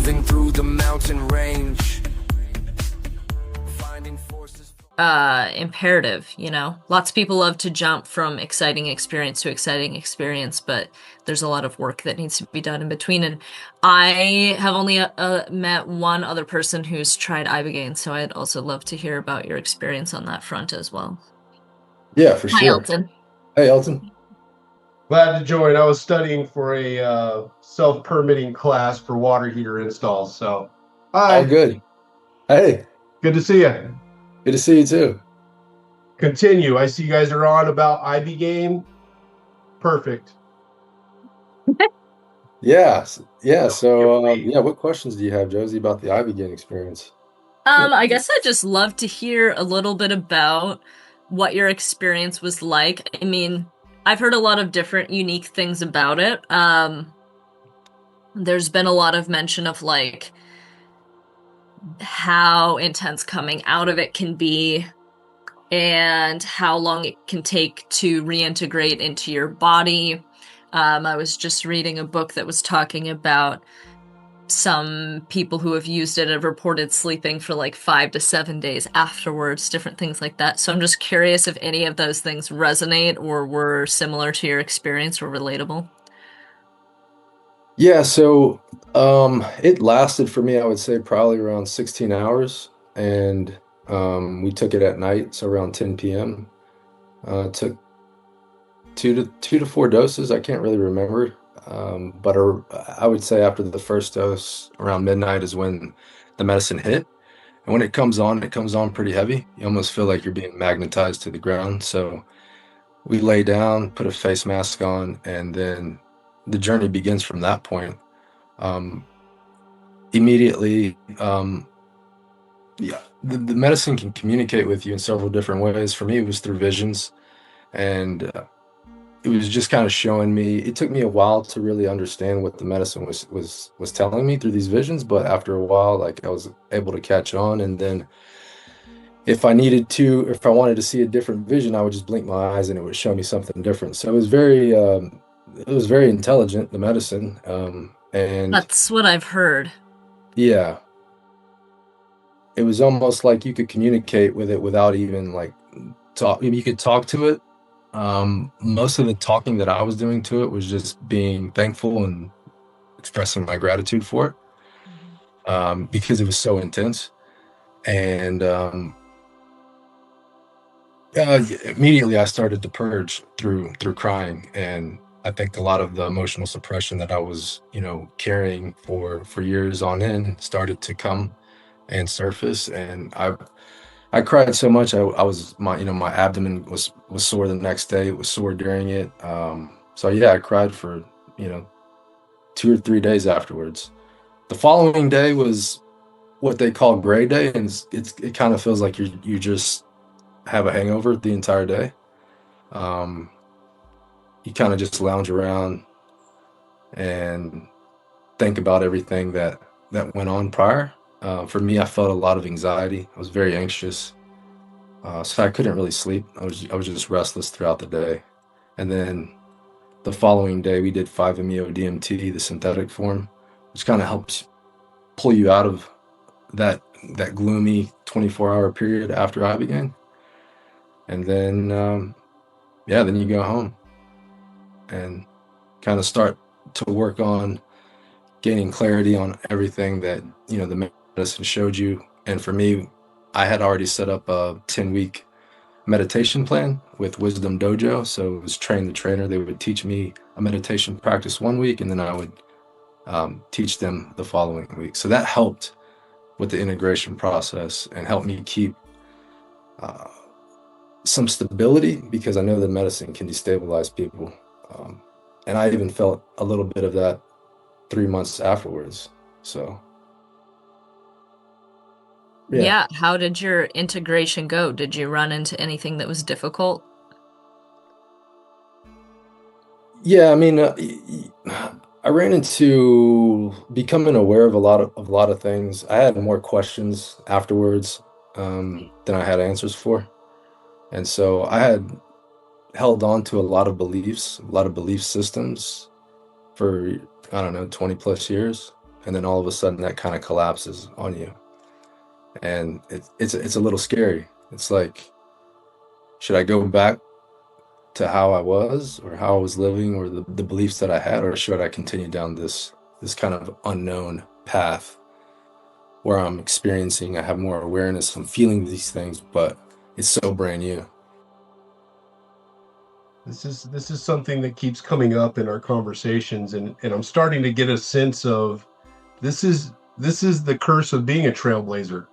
moving through the mountain range, finding forces. Imperative, you know. Lots of people love to jump from exciting experience to exciting experience, but there's a lot of work that needs to be done in between. And I have only met one other person who's tried Ibogaine, so I'd also love to hear about your experience on that front as well. Yeah, for Hi, sure. Elton. Hey, Elton. Glad to join. I was studying for a self-permitting class for water heater installs. So, All hi, good. Hey, good to see you. good to see you too. Continue. I see you guys are on about IB game. Perfect. Yeah, yeah. So, Wait. yeah, what questions do you have, Josie, about the Ivy Gang experience? I guess I'd just love to hear a little bit about what your experience was like. I mean, I've heard a lot of different unique things about it. There's been a lot of mention of like how intense coming out of it can be and how long it can take to reintegrate into your body. I was just reading a book that was talking about some people who have used it have reported sleeping for like 5 to 7 days afterwards, different things like that. So I'm just curious if any of those things resonate or were similar to your experience or relatable. Yeah, so it lasted for me, I would say probably around 16 hours, and we took it at night, so around 10 p.m. Took two to four doses. I can't really remember, but I would say after the first dose, around midnight is when the medicine hit. And when it comes on pretty heavy. You almost feel like you're being magnetized to the ground. So we lay down, put a face mask on, and then the journey begins from that point. Um, Immediately, yeah, the medicine can communicate with you in several different ways. For me, it was through visions, and it was just kind of showing me. It took me a while to really understand what the medicine was telling me through these visions, but after a while, like I was able to catch on, and then if I wanted to see a different vision, I would just blink my eyes and it would show me something different. So it was very intelligent, the medicine. And That's what I've heard. yeah, it was almost like you could communicate with it without even like talk. I mean, you could talk to it. Most of the talking that I was doing to it was just being thankful and expressing my gratitude for it, because it was so intense. And immediately I started to purge through crying, and I think a lot of the emotional suppression that I was, carrying for years on end started to come and surface, and I cried so much I was my abdomen was sore the next day. It was sore during it. So yeah, I cried for, 2 or 3 days afterwards. The following day was what they call gray day, and it kind of feels like you just have a hangover the entire day. Um, you kind of just lounge around and think about everything that went on prior. For me, I felt a lot of anxiety. I was very anxious, so I couldn't really sleep. I was just restless throughout the day. And then the following day, we did 5-MeO DMT, the synthetic form, which kind of helps pull you out of that that gloomy 24-hour period after I began. And then yeah, then you go home and kind of start to work on gaining clarity on everything that the medicine showed you. And for me, I had already set up a 10-week meditation plan with Wisdom Dojo. So it was train the trainer. They would teach me a meditation practice one week, and then I would teach them the following week. So that helped with the integration process and helped me keep uh, some stability, because I know that medicine can destabilize people. Um, and I even felt a little bit of that 3 months afterwards. So yeah, Yeah, how did your integration go? Did you run into anything that was difficult? yeah. I mean, I ran into becoming aware of a lot of things. I had more questions afterwards than I had answers for, and so I had held on to a lot of beliefs, a lot of belief systems for, I don't know, 20 plus years. and then all of a sudden that kind of collapses on you, and it's a little scary. It's like, should I go back to how I was or how I was living or the beliefs that I had, or should I continue down this kind of unknown path where I'm experiencing, I have more awareness, I'm feeling these things, but it's so brand new. This is something that keeps coming up in our conversations, and I'm starting to get a sense of this is the curse of being a trailblazer.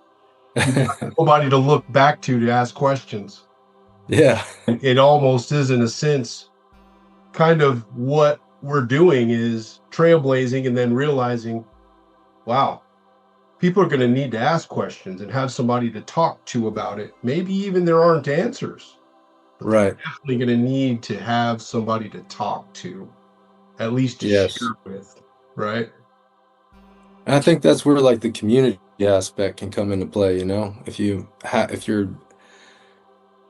You got nobody to look back to ask questions. Yeah. It almost is, in a sense, kind of what we're doing is trailblazing and then realizing, wow, people are going to need to ask questions and have somebody to talk to about it. Maybe even there aren't answers, but they're Right. definitely going to need to have somebody to talk to, at least to Yes. share with, right? And I think that's where like the community aspect can come into play, you know? If you're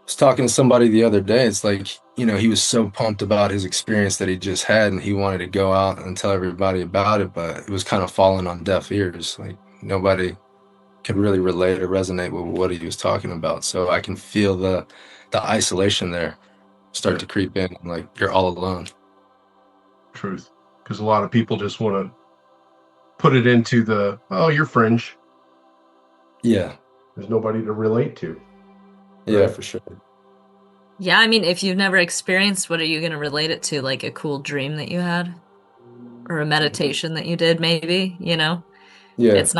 was talking to somebody the other day, it's like, he was so pumped about his experience that he just had and he wanted to go out and tell everybody about it, but it was kind of falling on deaf ears. Like nobody could really relate or resonate with what he was talking about. So I can feel the isolation there start Yeah, to creep in, like you're all alone. truth. Because a lot of people just want to put it into oh, you're fringe. Yeah. There's nobody to relate to, Yeah, right? for sure. Yeah, I mean, if you've never experienced, what are you going to relate it to? Like a cool dream that you had or a meditation that you did, maybe, Yeah. It's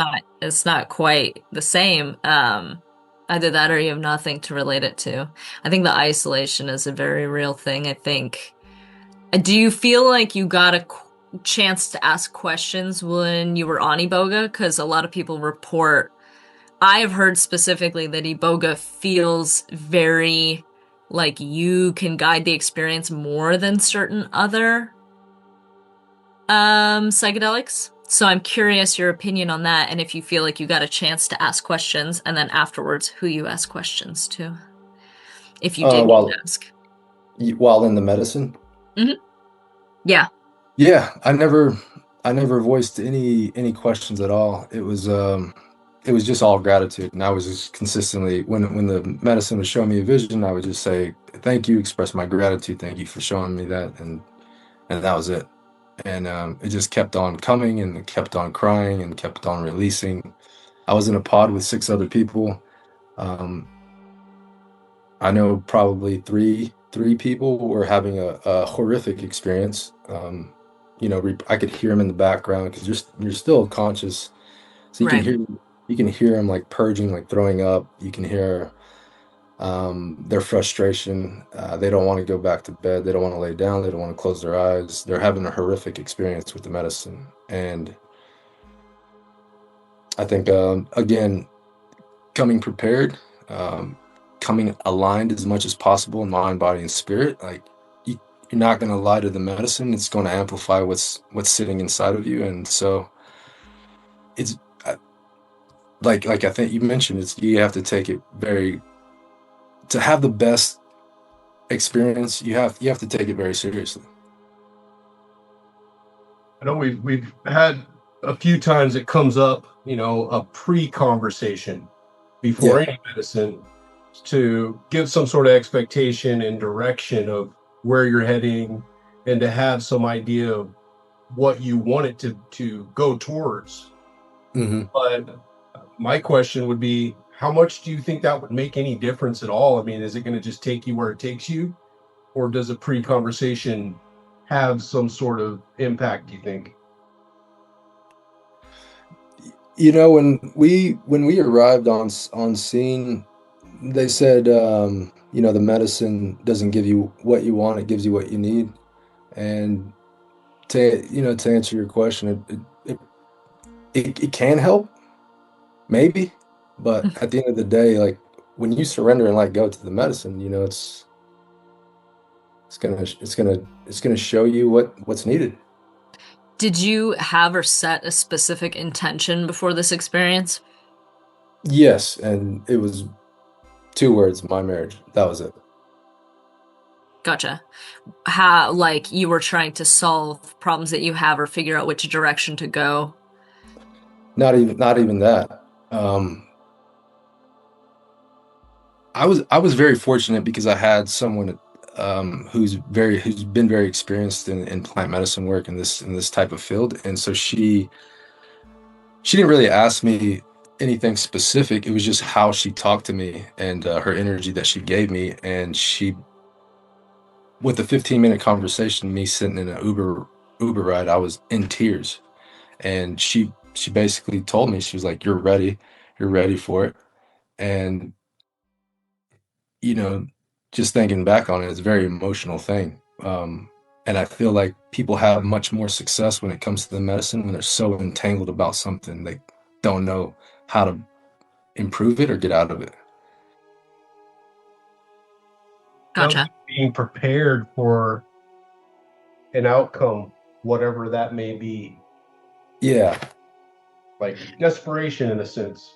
not quite the same. Either that or you have nothing to relate it to. I think the isolation is a very real thing. I think. Do you feel like you got a chance to ask questions when you were on Iboga? Because a lot of people report. I have heard specifically that Iboga feels very like you can guide the experience more than certain other psychedelics. So I'm curious your opinion on that and if you feel like you got a chance to ask questions and then afterwards who you ask questions to. If you Uh, did get to while ask. while in the medicine, Hmm. Yeah, yeah, I never voiced any questions at all. It was just all gratitude, and I was just consistently when the medicine was showing me a vision, I would just say thank you, express my gratitude, thank you for showing me that, and that was it. And it just kept on coming, and it kept on crying, and kept on releasing. I was in a pod with six other people. Um, I know probably three people were having a horrific experience. I could hear them in the background because you're still conscious, so right. you can hear them like purging, like throwing up. You can hear their frustration. They don't want to go back to bed. They don't want to lay down. They don't want to close their eyes. They're having a horrific experience with the medicine, and I think again, coming prepared, um, coming aligned as much as possible in mind, body, and spirit. Like you're not going to lie to the medicine. It's going to amplify what's sitting inside of you, and so it's like I think you mentioned. It's you have to take it very to have the best experience. You have to take it very seriously. I know we've had a few times it comes up, a pre-conversation before Yeah. any medicine to give some sort of expectation and direction of where you're heading and to have some idea of what you want it to go towards. Hmm. But my question would be, how much do you think that would make any difference at all? I mean, is it going to just take you where it takes you, or does a pre-conversation have some sort of impact, do you think? When we arrived on scene, they said, the medicine doesn't give you what you want; it gives you what you need. And to answer your question, it can help, maybe, but at the end of the day, like when you surrender and let go to the medicine, it's gonna show you what's needed. Did you have or set a specific intention before this experience? Yes, and it was two words: my marriage. That was it. Gotcha. How, like, you were trying to solve problems that you have or figure out which direction to go. not even that. I was very fortunate because I had someone who's been very experienced in plant medicine work in this type of field, and so she didn't really ask me anything specific. It was just how she talked to me and her energy that she gave me, and she with a 15-minute conversation, me sitting in an Uber ride, I was in tears, and she basically told me, she was like, you're ready for it, and you know, just thinking back on it, it's a very emotional thing. And I feel like people have much more success when it comes to the medicine when they're so entangled about something they don't know how to improve it or get out of it. Sounds Gotcha. like being prepared for an outcome, whatever that may be, Yeah, like desperation in a sense.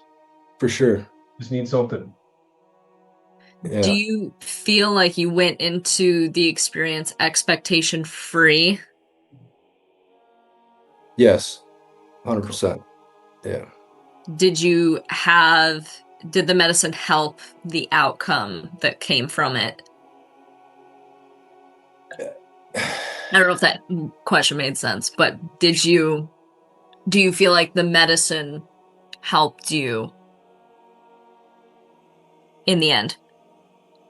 for sure. Just need something. Do Yeah. you feel like you went into the experience expectation free? Yes. 100%. Yeah. Did you have, did the medicine help the outcome that came from it? I don't know if that question made sense, but do you feel like the medicine helped you in the end?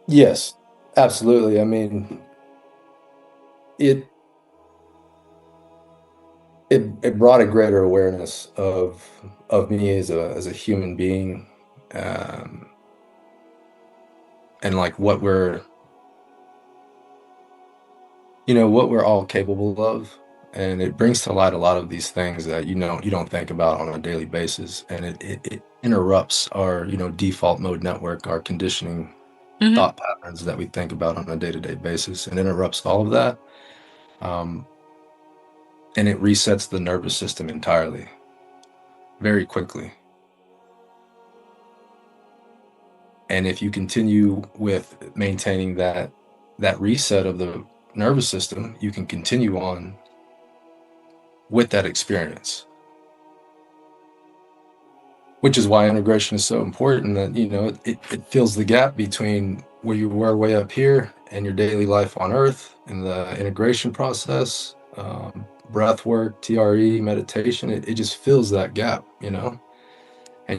Yes, absolutely. I mean, it it brought a greater awareness of me as a human being, um, and like what we're all capable of, and it brings to light a lot of these things that you don't think about on a daily basis, and it interrupts our default mode network, our conditioning Hmm. thought patterns that we think about on a day-to-day basis, and interrupts all of that, um, and it resets the nervous system entirely very quickly. And if you continue with maintaining that reset of the nervous system, you can continue on with that experience. Which is why integration is so important, that it fills the gap between where you were way up here and your daily life on earth and the integration process, breath work, TRE, meditation. It just fills that gap, and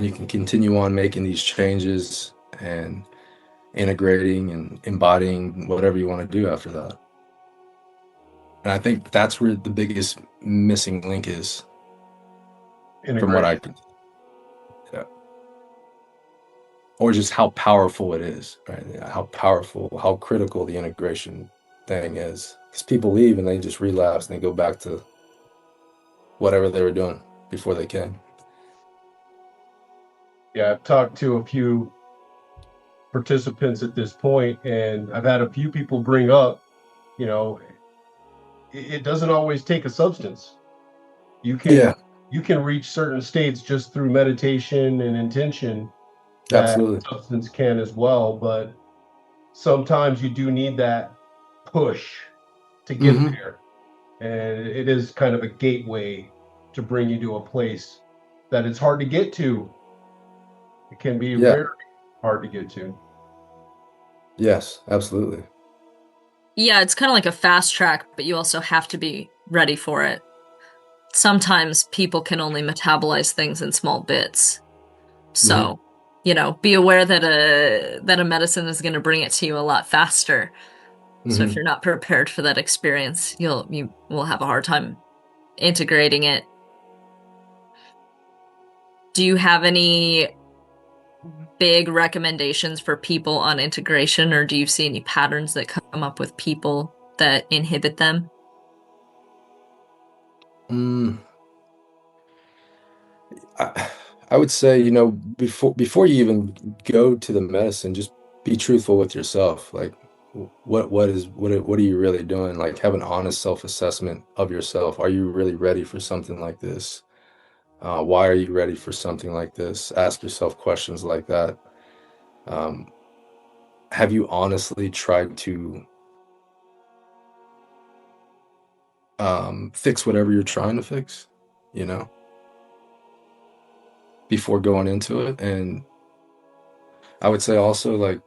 you can continue on making these changes and integrating and embodying whatever you want to do after that. And I think that's where the biggest missing link is, from what I Integration. can, yeah. Or just how powerful it is, right? Yeah, how powerful, how critical the integration thing is. Because people leave and they just relapse and they go back to whatever they were doing before they came. Yeah, I've talked to a few participants at this point, and I've had a few people bring up, you know, it doesn't always take a substance. You can Yeah, you can reach certain states just through meditation and intention that absolutely. substance can as well, but sometimes you do need that push to get Hmm. there. And it is kind of a gateway to bring you to a place that it's hard to get to. It can be Yeah, very hard to get to. yes, absolutely. Yeah, it's kind of like a fast track, but you also have to be ready for it. Sometimes people can only metabolize things in small bits. Hmm. So, be aware that a medicine is going to bring it to you a lot faster. So if Hmm. you're not prepared for that experience, you will have a hard time integrating it. Do you have any big recommendations for people on integration, or do you see any patterns that come up with people that inhibit them? Mm, I, I would say, before you even go to the medicine, just be truthful with yourself. Like, what are you really doing? Like, have an honest self-assessment of yourself. Are you really ready for something like this? Why are you ready for something like this? Ask yourself questions like that. Um, have you honestly tried to fix whatever you're trying to fix? You know? before going into it. And I would say also like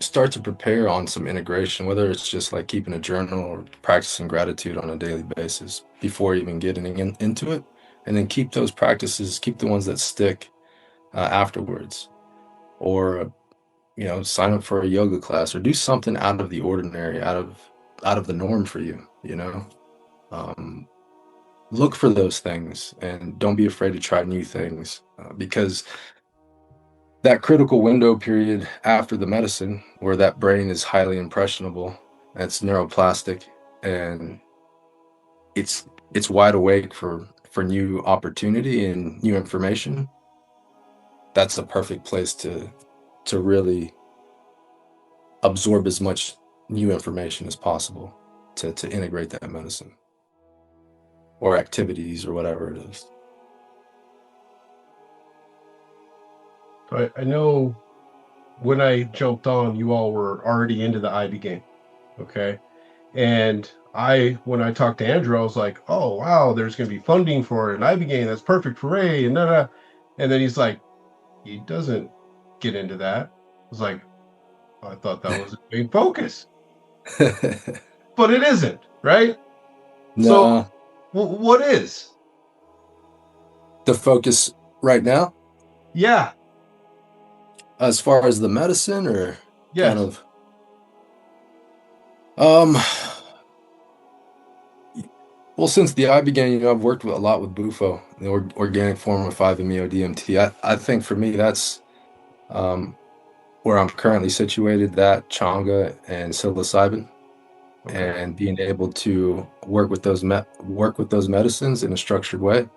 start to prepare on some integration, whether it's just like keeping a journal or practicing gratitude on a daily basis before even getting into it. And then keep those practices, keep the ones that stick afterwards. Or, sign up for a yoga class or do something out of the ordinary, out of the norm for you, Um, look for those things and don't be afraid to try new things because that critical window period after the medicine where that brain is highly impressionable, it's neuroplastic, and it's wide awake for new opportunity and new information. That's the perfect place to really absorb as much new information as possible to integrate that medicine or activities or whatever it is. I know when I jumped on, you all were already into the IB game. Okay. And when I talked to Andrew, I was like, oh, wow, there's going to be funding for an IB game. That's perfect for Ray. And and then he's like, he doesn't get into that. I was like, I thought that was a big focus, but it isn't, right? So No, what is? the focus right now, Yeah. as far as the medicine or kind Yes. of, um, well, since the I began, I've worked with a lot with Bufo, the organic form of 5-MeO DMT. I think for me, that's um, where I'm currently situated, that Changa and psilocybin, Okay. and being able to work with those medicines in a structured way.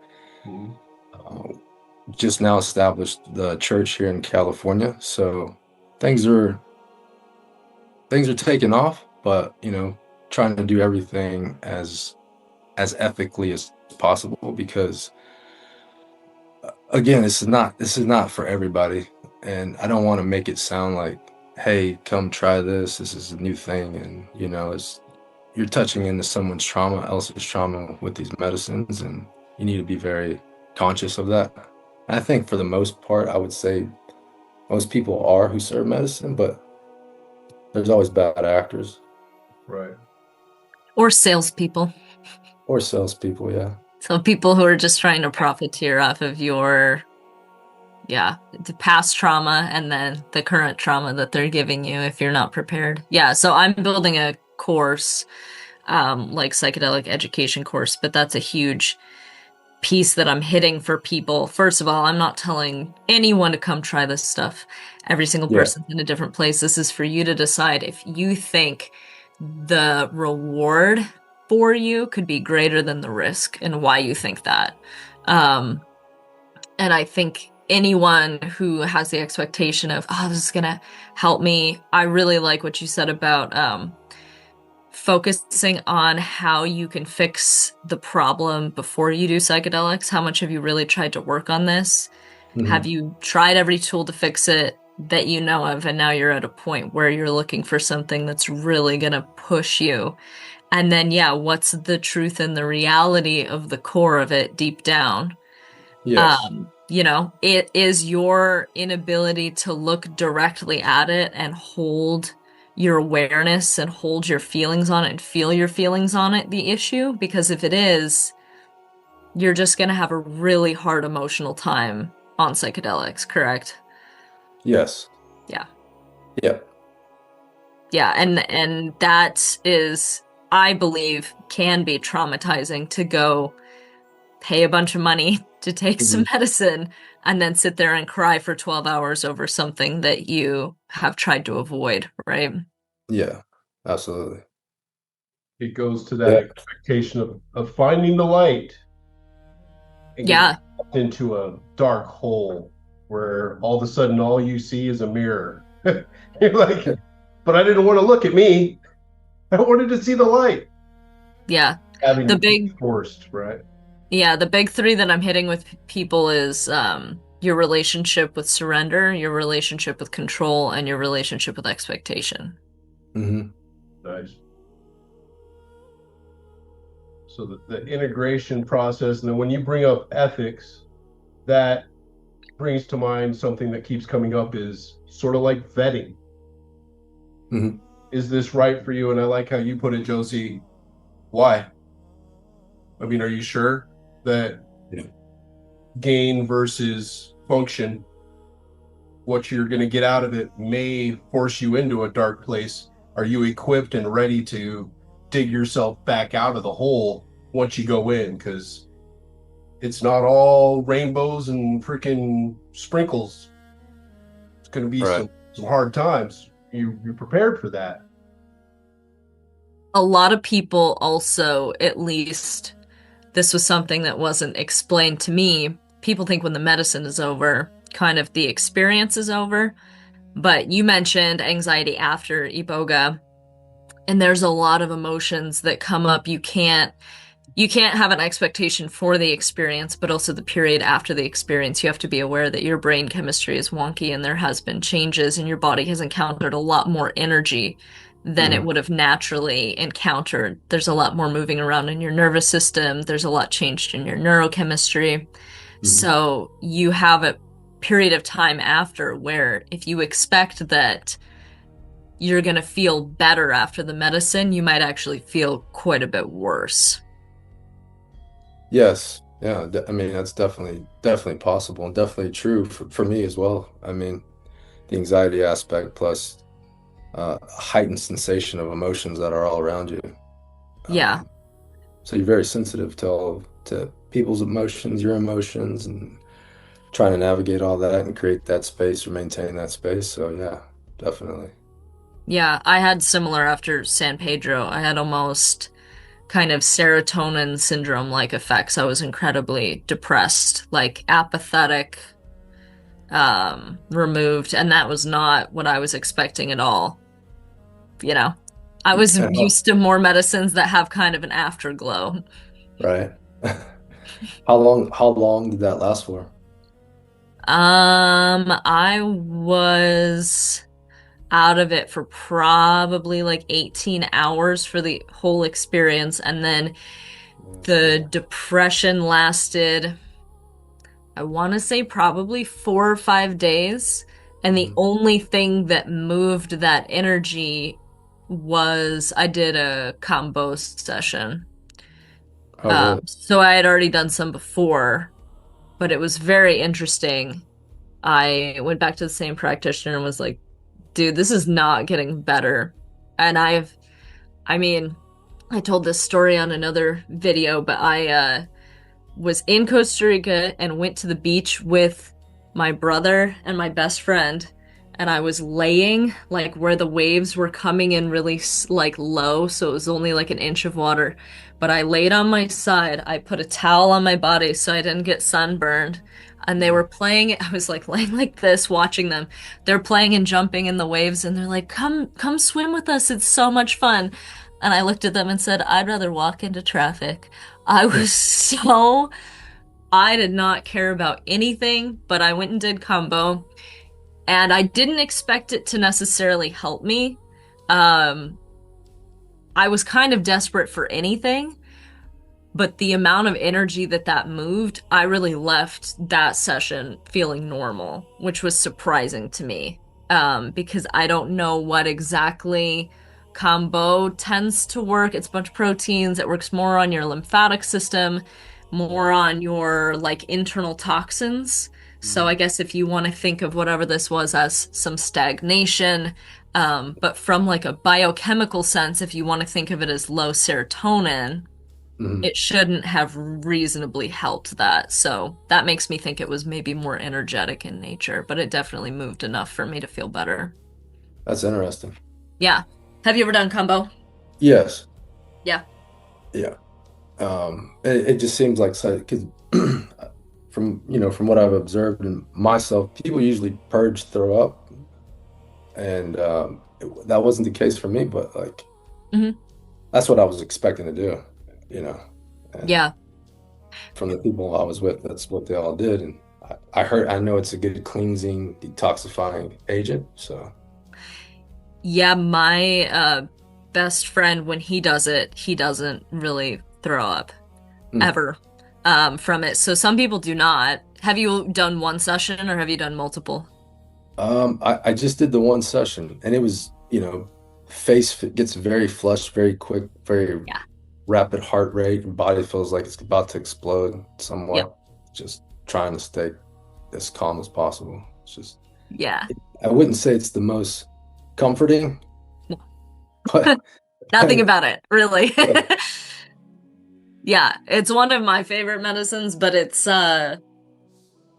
Mhm. Uh, just now established the church here in California, so things are things are taking off, but trying to do everything as ethically as possible because again, this is not for everybody, and I don't want to make it sound like, hey, come try this. This is a new thing, and it's you're touching into someone's trauma, else's trauma with these medicines, and you need to be very conscious of that. I think for the most part, I would say most people are who serve medicine, but there's always bad actors Right. Or salespeople. or salespeople. Yeah, So people who are just trying to profiteer off of your, the past trauma and then the current trauma that they're giving you if you're not prepared. Yeah, so I'm building a course, like psychedelic education course, but that's a huge piece that I'm hitting for people. First of all, I'm not telling anyone to come try this stuff. Every single yeah, person's in a different place. This is for you to decide if you think the reward for you could be greater than the risk and why you think that. Um, and I think anyone who has the expectation of, oh, this is gonna help me. I really like what you said about focusing on how you can fix the problem before you do psychedelics. How much have you really tried to work on this? Have hmm you tried every tool to fix it that you know of, and now you're at a point where you're looking for something that's really gonna push you? And then, yeah, what's the truth and the reality of the core of it deep down? yes, It is your inability to look directly at it and hold your awareness and hold your feelings on it and feel your feelings on it, the issue. Because if it is, you're just going to have a really hard emotional time on psychedelics, correct? yes, Yeah. yeah, Yeah, and that is, I believe, can be traumatizing to go pay a bunch of money to take some hmm medicine and then sit there and cry for 12 hours over something that you have tried to avoid, right? yeah, absolutely, It goes to that yeah, expectation of finding the light and getting Yeah, sucked into a dark hole where all of a sudden all you see is a mirror. You're like, but I didn't want to look at me. I wanted to see the light. yeah. Having The to be big forced, right? the big three that I'm hitting with people is your relationship with surrender, your relationship with control, and your relationship with expectation. hmm Nice. So the integration process, and then when you bring up ethics, that brings to mind something that keeps coming up is sort of like vetting. Mhm. Is this right for you? And I like how you put it, Josie. Why? I mean, are you sure that Yeah. gain versus function, what you're going to get out of it, may force you into a dark place? Are you equipped and ready to dig yourself back out of the hole once you go in? Because it's not all rainbows and freaking sprinkles. It's going to be Right. some hard times. You prepared for that. A lot of people also, at least this was something that wasn't explained to me. People think when the medicine is over, kind of the experience is over. But you mentioned anxiety after Iboga, and there's a lot of emotions that come up. You can't have an expectation for the experience, but also the period after the experience. You have to be aware that your brain chemistry is wonky and there has been changes and your body has encountered a lot more energy than it Mhm. would have naturally encountered. There's a lot more moving around in your nervous system. There's a lot changed in your neurochemistry. Mhm. So you have a period of time after where if you expect that you're going to feel better after the medicine, you might actually feel quite a bit worse. Yes. Yeah. I mean, that's definitely possible and definitely true for me as well. I mean, the anxiety aspect plus a heightened sensation of emotions that are all around you. Yeah. Um, so you're very sensitive to people's emotions, your emotions, and trying to navigate all that and create that space or maintain that space. So yeah, definitely. Yeah, I had similar after San Pedro. I had almost kind of serotonin syndrome like effects. I was incredibly depressed, like apathetic, removed, and that was not what I was expecting at all. You know, I was And used to more medicines that have kind of an afterglow. right. How long did that last for? I was out of it for probably like 18 hours for the whole experience, and then the Yeah. depression lasted, I want to say probably 4 or 5 days. And the Mhm. only thing that moved that energy was I did a combo session. Oh, really? So I had already done some before, but it was very interesting. I went back to the same practitioner and was like, dude, this is not getting better. And I mean, I told this story on another video, but I was in Costa Rica and went to the beach with my brother and my best friend. And I was laying like where the waves were coming in really like low, so it was only like an inch of water. But I laid on my side. I put a towel on my body so I didn't get sunburned. And they were playing. I was like laying like this, watching them. They're playing and jumping in the waves, and they're like, come swim with us. It's so much fun." And I looked at them and said, "I'd rather walk into traffic." I was so I did not care about anything, but I went and did combo, and I didn't expect it to necessarily help me. Um, I was kind of desperate for anything, but the amount of energy that moved, I really left that session feeling normal, which was surprising to me. Because I don't know what exactly combo tends to work. It's a bunch of proteins. It works more on your lymphatic system, more on your like internal toxins. So Mhm. I guess if you want to think of whatever this was as some stagnation, but from like a biochemical sense, if you want to think of it as low serotonin, Mhm. it shouldn't have reasonably helped that. So that makes me think it was maybe more energetic in nature, but it definitely moved enough for me to feel better. That's interesting. Yeah. Have you ever done combo? Yes. Yeah. Yeah. It just seems like so because from what I've observed in myself, people usually purge, throw up, and that wasn't the case for me. But like Hmm. that's what I was expecting to do, and Yeah. from the people I was with, that's what they all did. And I know it's a good cleansing, detoxifying agent. So Yeah, my best friend, when he does it, he doesn't really throw up mm, ever from it. So some people do not. Have you done one session or have you done multiple? I just did the one session, and it was, gets very flushed very quick, very Yeah. rapid heart rate, and body feels like it's about to explode Yep. somewhat. Just trying to stay as calm as possible. It's just, Yeah. I wouldn't say it's the most comforting, but Nothing about it, really. yeah, Yeah, it's one of my favorite medicines, but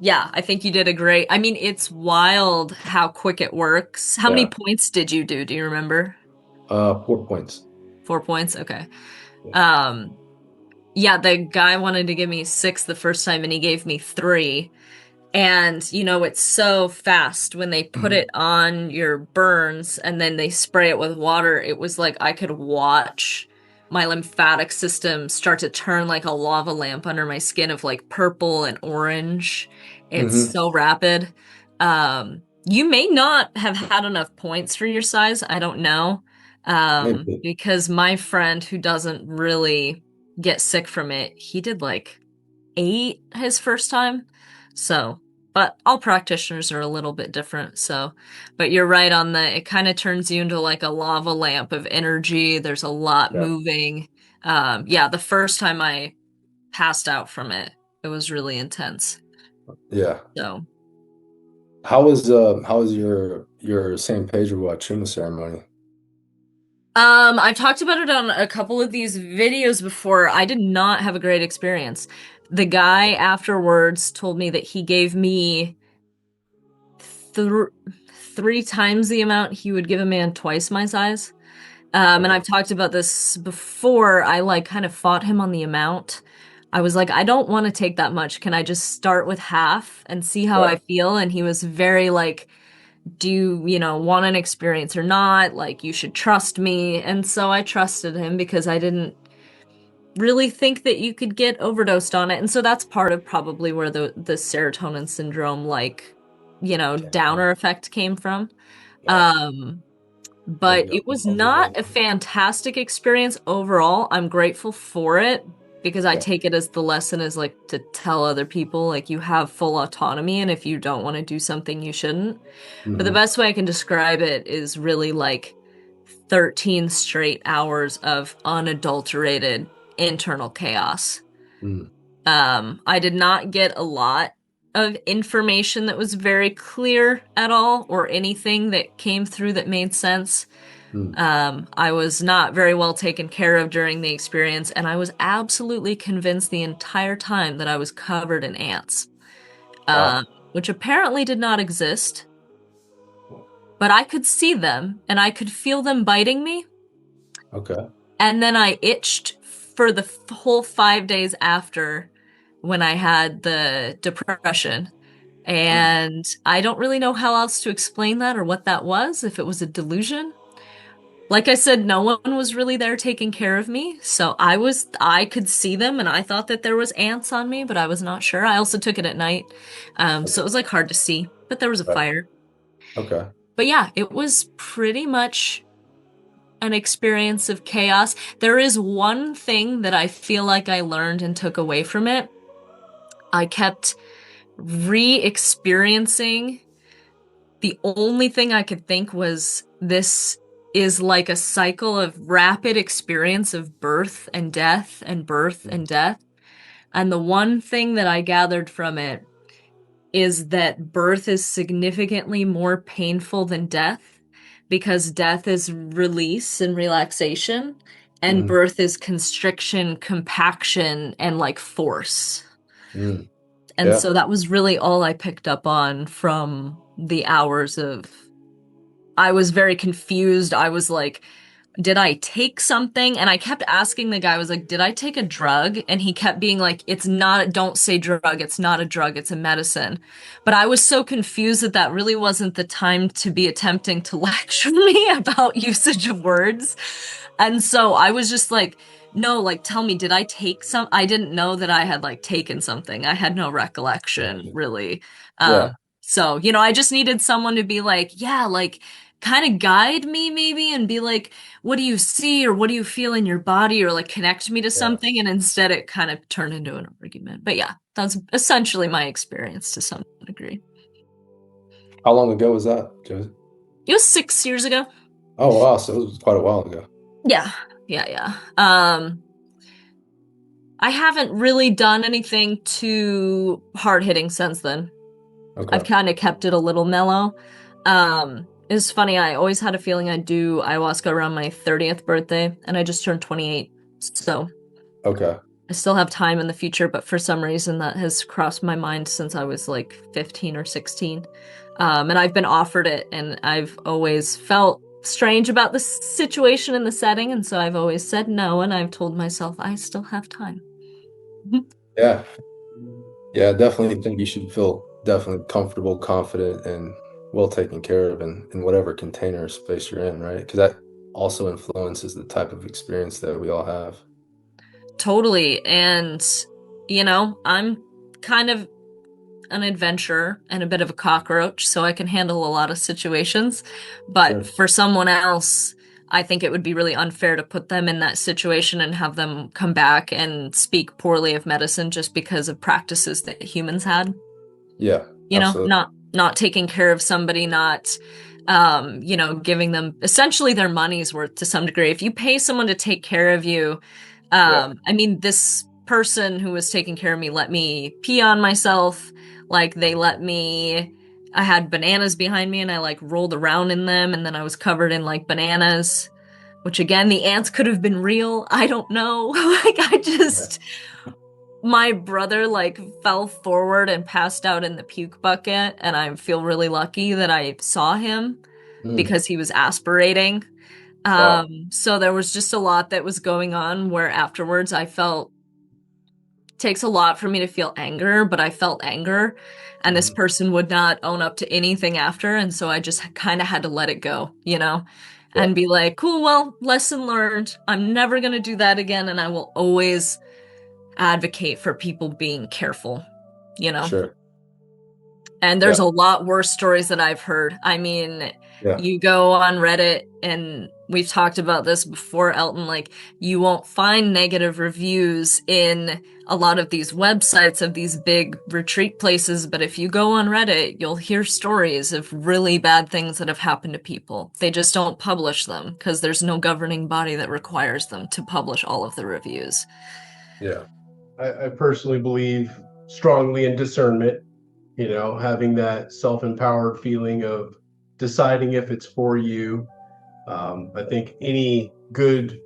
yeah, I think you did a great. I mean, it's wild how quick it works. How many yeah. points did you do? Do you remember? 4 points. 4 points? Okay. Yeah. Um, yeah, the guy wanted to give me 6 the first time and he gave me 3. And it's so fast when they put Mhm. it on your burns and then they spray it with water. It was like I could watch my lymphatic system start to turn like a lava lamp under my skin of like purple and orange. It's Mhm. so rapid. You may not have had enough points for your size. I don't know. Maybe. Because my friend who doesn't really get sick from it, he did like 8 his first time. So, but all practitioners are a little bit different. So, but you're right on it kind of turns you into like a lava lamp of energy. There's a lot Yeah. moving. Yeah, the first time I passed out from it, it was really intense. Yeah. So, How was your St. Pedro Wachuma ceremony? I've talked about it on a couple of these videos before. I did not have a great experience. The guy afterwards told me that he gave me th 3 times the amount he would give a man twice my size. And Okay. I've talked about this before. I like kind of fought him on the amount. I was like, I don't want to take that much. Can I just start with half and see how I Right. feel? And he was very like, do you want an experience or not? Like, you should trust me. And so I trusted him because I didn't really think that you could get overdosed on it. And so that's part of probably where the serotonin syndrome, like, Okay. downer effect came from. Yeah. Um, but Maybe it was not a overdosing. fantastic experience overall. I'm grateful for it because I Yeah. take it as the lesson is like to tell other people like you have full autonomy and if you don't want to do something you shouldn't. But the Hmm. best way I can describe it is really like 13 straight hours of unadulterated internal chaos. Mm. I did not get a lot of information that was very clear at all or anything that came through that made sense. Mm. I was not very well taken care of during the experience, and I was absolutely convinced the entire time that I was covered in ants, Wow. which apparently did not exist, but I could see them and I could feel them biting me. Okay. And then I itched for the whole 5 days after when I had the depression. Mm. And I don't really know how else to explain that or what that was, if it was a delusion. Like I said, no one was really there taking care of me. So I could see them and I thought that there was ants on me, but I was not sure. I also took it at night. So Okay. it was like hard to see, but there was a Right. fire. Okay. But yeah, it was pretty much an experience of chaos. There is one thing that I feel like I learned and took away from it. I kept re-experiencing. The only thing I could think was this is like a cycle of rapid experience of birth and death and birth Mm. and death. And the one thing that I gathered from it is that birth is significantly more painful than death because death is release and relaxation, and Mm. birth is constriction, compaction, and like force. Mm. And Yeah. so that was really all I picked up on from the hours of. I was very confused. I was like, did I take something? And I kept asking the guy, I was like, did I take a drug? And he kept being like, it's not, don't say drug. It's not a drug. It's a medicine. But I was so confused that that really wasn't the time to be attempting to lecture me about usage of words. And so I was just like, no, like, tell me, did I take some? I didn't know that I had like taken something. I had no recollection Gotcha. really. Yeah. So, I just needed someone to be like, yeah, like, kind of guide me maybe and be like, what do you see or what do you feel in your body or like connect me to Yeah. something. And instead it kind of turned into an argument. But yeah, that's essentially my experience to some degree. How long ago was that, Josie? It was 6 years ago. Oh wow, so it was quite a while ago. Yeah. Yeah. Yeah. I haven't really done anything too hard hitting since then. I've Okay. kind of kept it a little mellow. It's funny, I always had a feeling I'd do ayahuasca around my 30th birthday, and I just turned 28. So Okay. I still have time in the future, but for some reason that has crossed my mind since I was like 15 or 16. And I've been offered it, and I've always felt strange about the situation and the setting, and so I've always said no, and I've told myself I still have time. Yeah. Yeah, I definitely think you should feel definitely comfortable, confident, and well taken care of in whatever container or space you're in, right? Because that also influences the type of experience that we all have. Totally. And, I'm kind of an adventurer and a bit of a cockroach, so I can handle a lot of situations. But Sure. for someone else, I think it would be really unfair to put them in that situation and have them come back and speak poorly of medicine just because of practices that humans had. Yeah, absolutely. Not taking care of somebody, not giving them essentially their money's worth to some degree. If you pay someone to take care of you, Yeah. I mean, this person who was taking care of me let me pee on myself. Like they let me, I had bananas behind me and I like rolled around in them and then I was covered in like bananas, which again, the ants could have been real. I don't know. Like I Yeah. just, my brother like fell forward and passed out in the puke bucket and I feel really lucky that I saw him Mm, because he was aspirating. wow. So there was just a lot that was going on where afterwards I felt takes a lot for me to feel anger, but I felt anger and this Mhm. person would not own up to anything after, and so I just kind of had to let it go, Yeah. and be like, cool, well, lesson learned. I'm never going to do that again and I will always advocate for people being careful, you know. Sure. And there's Yeah. a lot worse stories that I've heard. I mean, Yeah. you go on Reddit, and we've talked about this before, Elton, like, you won't find negative reviews in a lot of these websites of these big retreat places, but if you go on Reddit, you'll hear stories of really bad things that have happened to people. They just don't publish them because there's no governing body that requires them to publish all of the reviews. Yeah. I personally believe strongly in discernment, having that self-empowered feeling of deciding if it's for you. I think any good,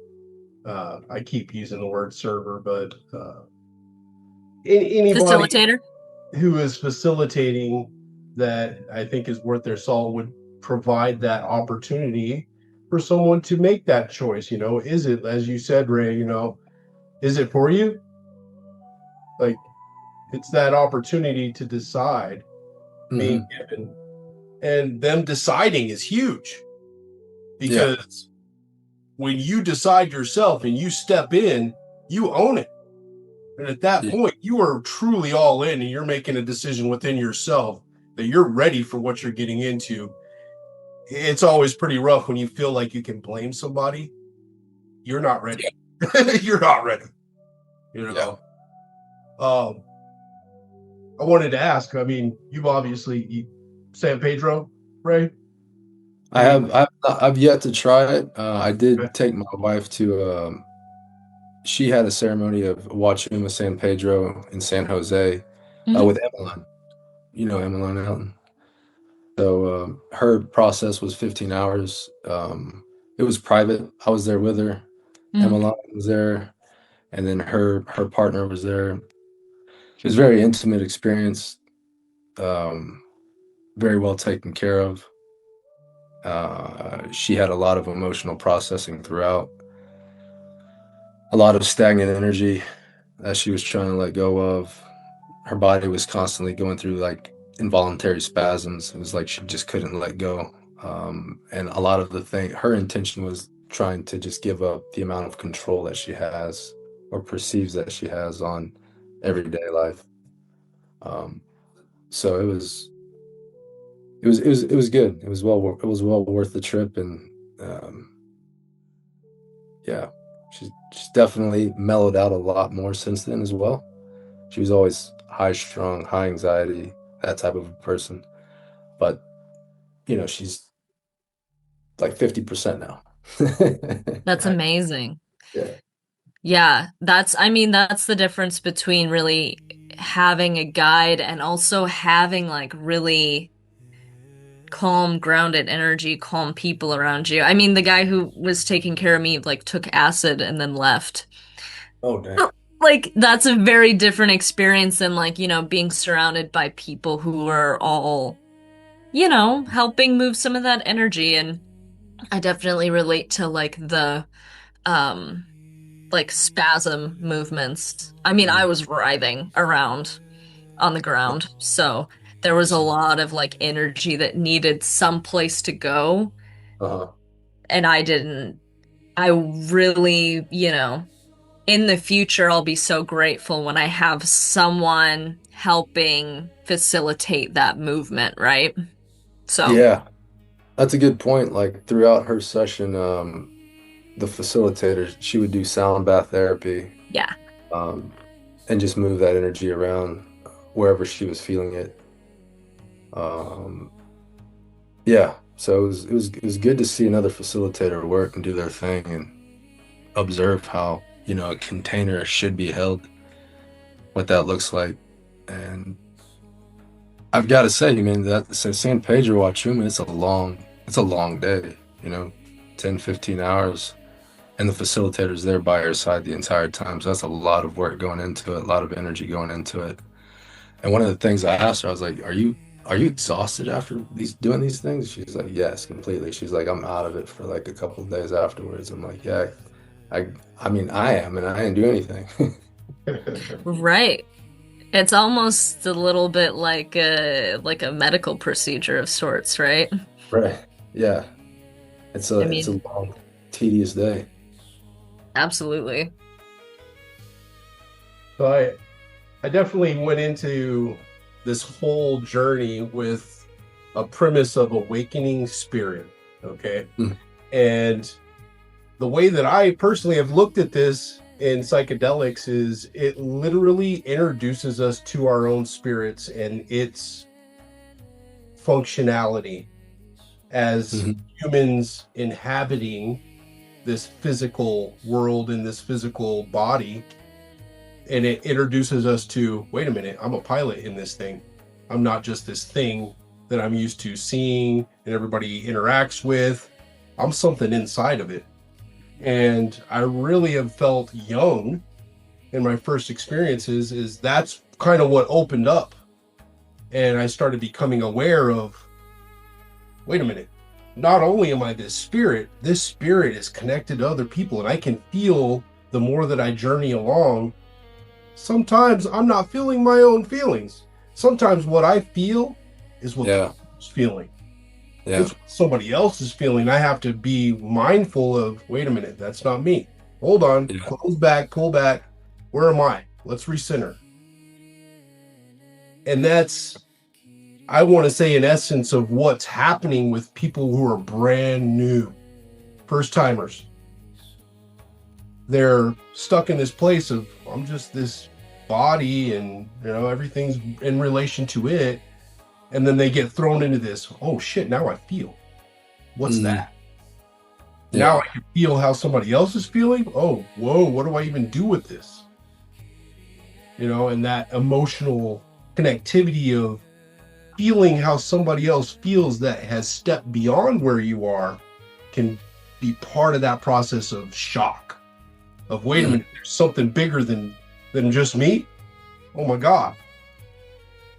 I keep using the word server, but anybody Facilitator? who is facilitating that I think is worth their salt would provide that opportunity for someone to make that choice. Is it, as you said, Ray, is it for you? Like, it's that opportunity to decide being Hmm. given, and them deciding is huge Yeah. because when you decide yourself and you step in, you own it. And at that Yeah. point, you are truly all in and you're making a decision within yourself that you're ready for what you're getting into. It's always pretty rough when you feel like you can blame somebody. You're not ready. You're not ready. You Yeah. know. Um, I wanted to ask. I mean, you've obviously San Pedro, right? I I mean, have I've yet to try it. I okay. did take my wife to she had a ceremony of Wachuma San Pedro in San Jose Mhm. with Emmeline. You know Emmeline Elton. So her process was 15 hours. It was private. I was there with her. Mhm. Emmeline was there, and then her partner was there. It was a very intimate experience. Um, very well taken care of. She had a lot of emotional processing throughout, a lot of stagnant energy that she was trying to let go of. Her body was constantly going through like involuntary spasms. It was like she just couldn't let go. And a lot of the thing, her intention was trying to just give up the amount of control that she has or perceives that she has on everyday life. Um, so it was good. It was well worth the trip, and yeah, she's definitely mellowed out a lot more since then as well. She was always high strung, high anxiety, that type of a person. But she's like 50% now. That's amazing. Yeah. Yeah, I mean, that's the difference between really having a guide and also having like really calm, grounded energy, calm people around you. I mean, the guy who was taking care of me like took acid and then left. Oh, dang. Like that's a very different experience than like, being surrounded by people who are all, helping move some of that energy. And I definitely relate to like the um like spasm movements. I mean, I was writhing around on the ground, so there was a lot of like energy that needed some place to go, Uh-huh. and I didn't. I really, in the future, I'll be so grateful when I have someone helping facilitate that movement, right? So, Yeah, that's a good point. Like throughout her session, the facilitator, she would do sound bath therapy, yeah. um, and just move that energy around wherever she was feeling it. Um, yeah, so it was good to see another facilitator work and do their thing and observe how, a container should be held, what that looks like. And I've got to say, man, that so San Pedro Huachuma, it's a long day, 10, 15 hours. And the facilitator's there by her side the entire time. So that's a lot of work going into it, a lot of energy going into it. And one of the things I asked her, I was like, are you exhausted after doing these things? She's like, yes, completely. She's like, I'm out of it for like a couple of days afterwards. I'm like, yeah, I mean, I am, and I didn't do anything. Right. It's almost a little bit like a medical procedure of sorts, right? Right. Yeah. It's a I it's a mean, long, tedious day. absolutely. So I definitely went into this whole journey with a premise of awakening spirit. Okay. Mm. And the way that I personally have looked at this in psychedelics is it literally introduces us to our own spirits and its functionality as Mhm. humans inhabiting this physical world in this physical body. And it introduces us to, wait a minute, I'm a pilot in this thing. I'm not just this thing that I'm used to seeing and everybody interacts with. I'm something inside of it. And I really have felt young in my first experiences, is that's kind of what opened up. And I started becoming aware of, wait a minute, not only am I this spirit is connected to other people. And I can feel the more that I journey along. Sometimes I'm not feeling my own feelings. Sometimes what I feel is what Yeah. is feeling. Yeah. It's what somebody else is feeling. I have to be mindful of, wait a minute, that's not me. Hold on, Yeah. close back, pull back. Where am I? Let's recenter. And that's, I want to say, in essence of what's happening with people who are brand new, first timers. They're stuck in this place of, I'm just this body and everything's in relation to it. And then they get thrown into this, oh shit, now I feel. What's Mhm. that? Yeah. Now I can feel how somebody else is feeling. Oh, whoa, what do I even do with this? And that emotional connectivity of feeling how somebody else feels that has stepped beyond where you are can be part of that process of shock. Of, wait a minute, there's something bigger than just me. Oh my God.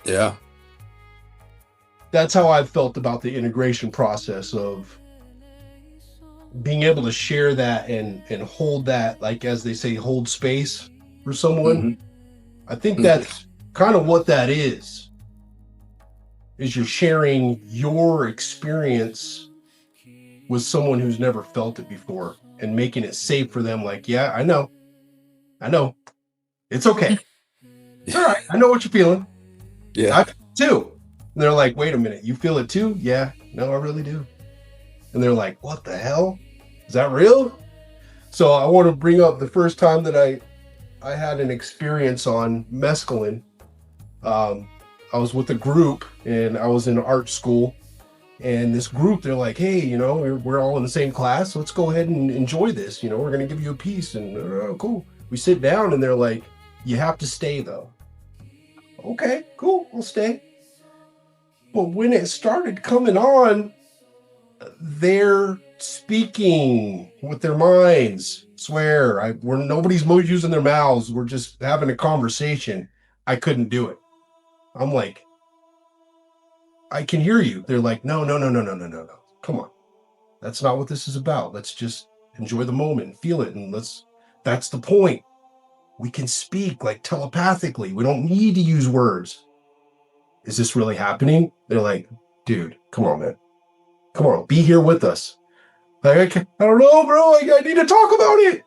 Yeah. That's how I've felt about the integration process of being able to share that and hold that, like, as they say, hold space for someone. Mhm. I think Mhm. that's kind of what that is you're sharing your experience with someone who's never felt it before and making it safe for them. Like, yeah, I know. It's okay. It's all right. I know what you're feeling. Yeah. I feel it too. And they're like, wait a minute, you feel it too? Yeah, no, I really do. And they're like, what the hell? Is that real? So I want to bring up the first time that I had an experience on mescaline. I was with a group and I was in art school. And this group, they're like, hey, we're all in the same class. So let's go ahead and enjoy this. We're going to give you a piece. And cool. We sit down and they're like, you have to stay though. Okay, cool. We'll stay. But when it started coming on, they're speaking with their minds. Swear, we're nobody's using their mouths. We're just having a conversation. I couldn't do it. I'm like, I can hear you. They're like, no, no, no, no, no, no, no, no. Come on. That's not what this is about. Let's just enjoy the moment and feel it. And that's the point. We can speak like telepathically. We don't need to use words. Is this really happening? They're like, dude, come on, man. Come on, be here with us. Like, I don't know, bro. I need to talk about it.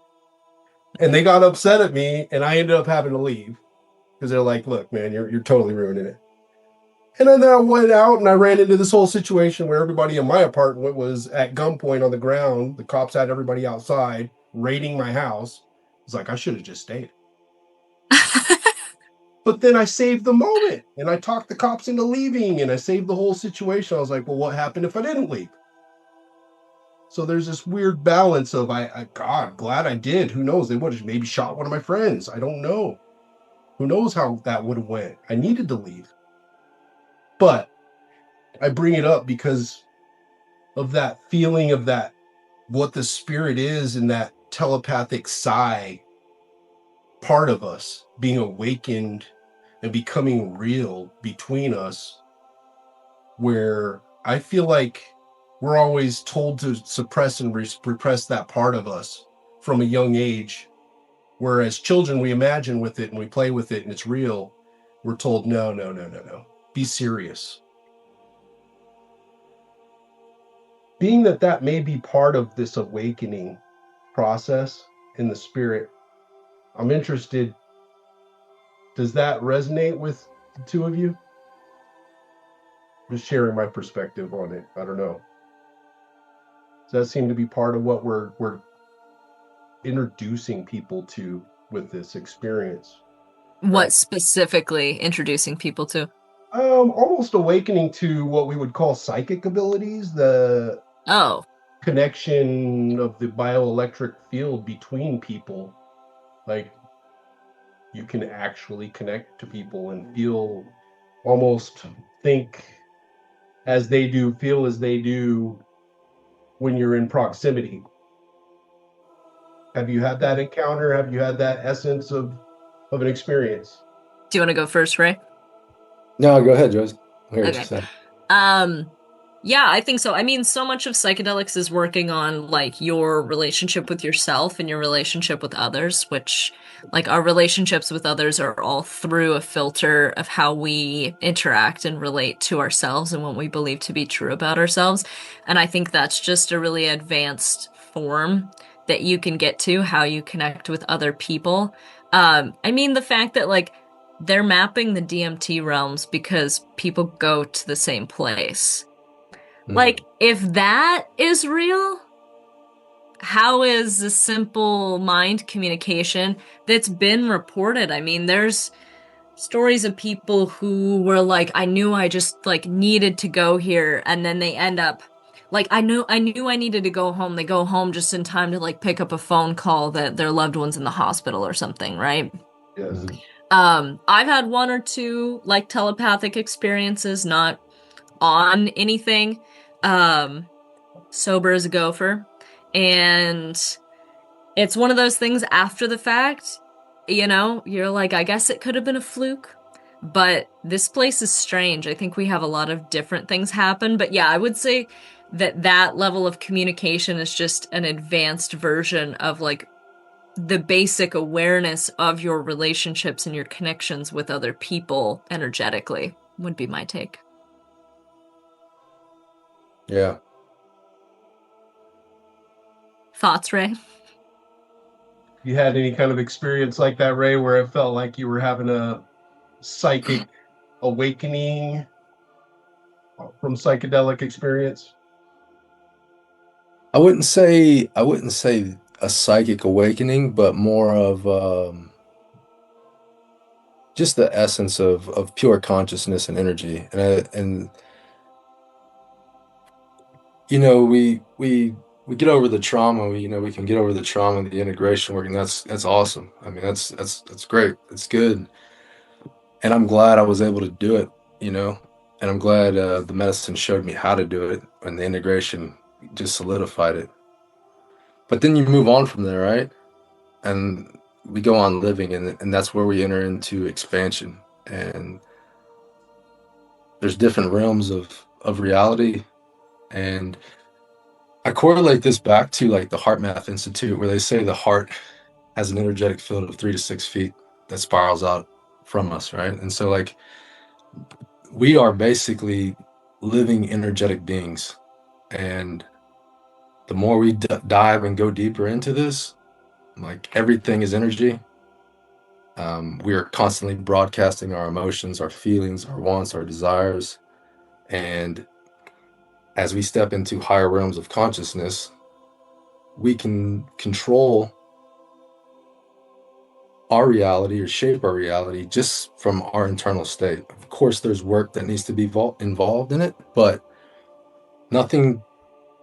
And they got upset at me, and I ended up having to leave because they're like, look, man, you're totally ruining it. And then I went out and I ran into this whole situation where everybody in my apartment was at gunpoint on the ground. The cops had everybody outside raiding my house. It's like, I should have just stayed. But then I saved the moment and I talked the cops into leaving and I saved the whole situation. I was like, well, what happened if I didn't leave? So there's this weird balance of, God, glad I did. Who knows? They would have maybe shot one of my friends. I don't know. Who knows how that would have went? I needed to leave. But I bring it up because of that feeling of that, what the spirit is and that telepathic sigh part of us being awakened and becoming real between us, where I feel like we're always told to suppress and repress that part of us from a young age. Whereas children, we imagine with it and we play with it and it's real. We're told, no, no, no, no, no. Be serious. Being that may be part of this awakening process in the spirit, I'm interested. Does that resonate with the two of you? Just sharing my perspective on it. I don't know. Does that seem to be part of what we're introducing people to with this experience? What specifically introducing people to? Almost awakening to what we would call psychic abilities, the Oh, connection of the bioelectric field between people. Like, you can actually connect to people and feel, almost think as they do, feel as they do when you're in proximity. Have you had that encounter? Have you had that essence of an experience? do you want to go first, Ray? No, go ahead, Joyce. What you Okay. say? Yeah, I think so. I mean, so much of psychedelics is working on like your relationship with yourself and your relationship with others, which like our relationships with others are all through a filter of how we interact and relate to ourselves and what we believe to be true about ourselves. And I think that's just a really advanced form that you can get to how you connect with other people. I mean, the fact that like they're mapping the DMT realms because people go to the same place. Like, if that is real, how is a simple mind communication that's been reported? I mean, there's stories of people who were like, I knew I just like needed to go here, and then they end up like I knew I needed to go home. They go home just in time to like pick up a phone call that their loved one's in the hospital or something, right? Yes. I've had one or two like telepathic experiences, not on anything. Sober as a gopher. And it's one of those things after the fact, you're like, I guess it could have been a fluke. But this place is strange. I think we have a lot of different things happen. But yeah, I would say that level of communication is just an advanced version of like the basic awareness of your relationships and your connections with other people energetically, would be my take. Yeah. Thoughts, Ray? You had any kind of experience like that, Ray, where it felt like you were having a psychic awakening? from psychedelic experience? I wouldn't say a psychic awakening, but more of just the essence of pure consciousness and energy. And we get over the trauma. We can get over the trauma, the integration work, and that's awesome. I mean, that's great. It's good. And I'm glad I was able to do it, you know, and I'm glad the medicine showed me how to do it, and the integration just solidified it. But then you move on from there, right? And we go on living, and that's where we enter into expansion. And there's different realms of reality. And I correlate this back to like the Heart Math Institute, where they say the heart has an energetic field of 3 to 6 feet that spirals out from us, right? And so, like, we are basically living energetic beings. And the more we dive and go deeper into this, like everything is energy. We are constantly broadcasting our emotions, our feelings, our wants, our desires. And as we step into higher realms of consciousness, we can control our reality or shape our reality just from our internal state. Of course, there's work that needs to be involved in it, but nothing,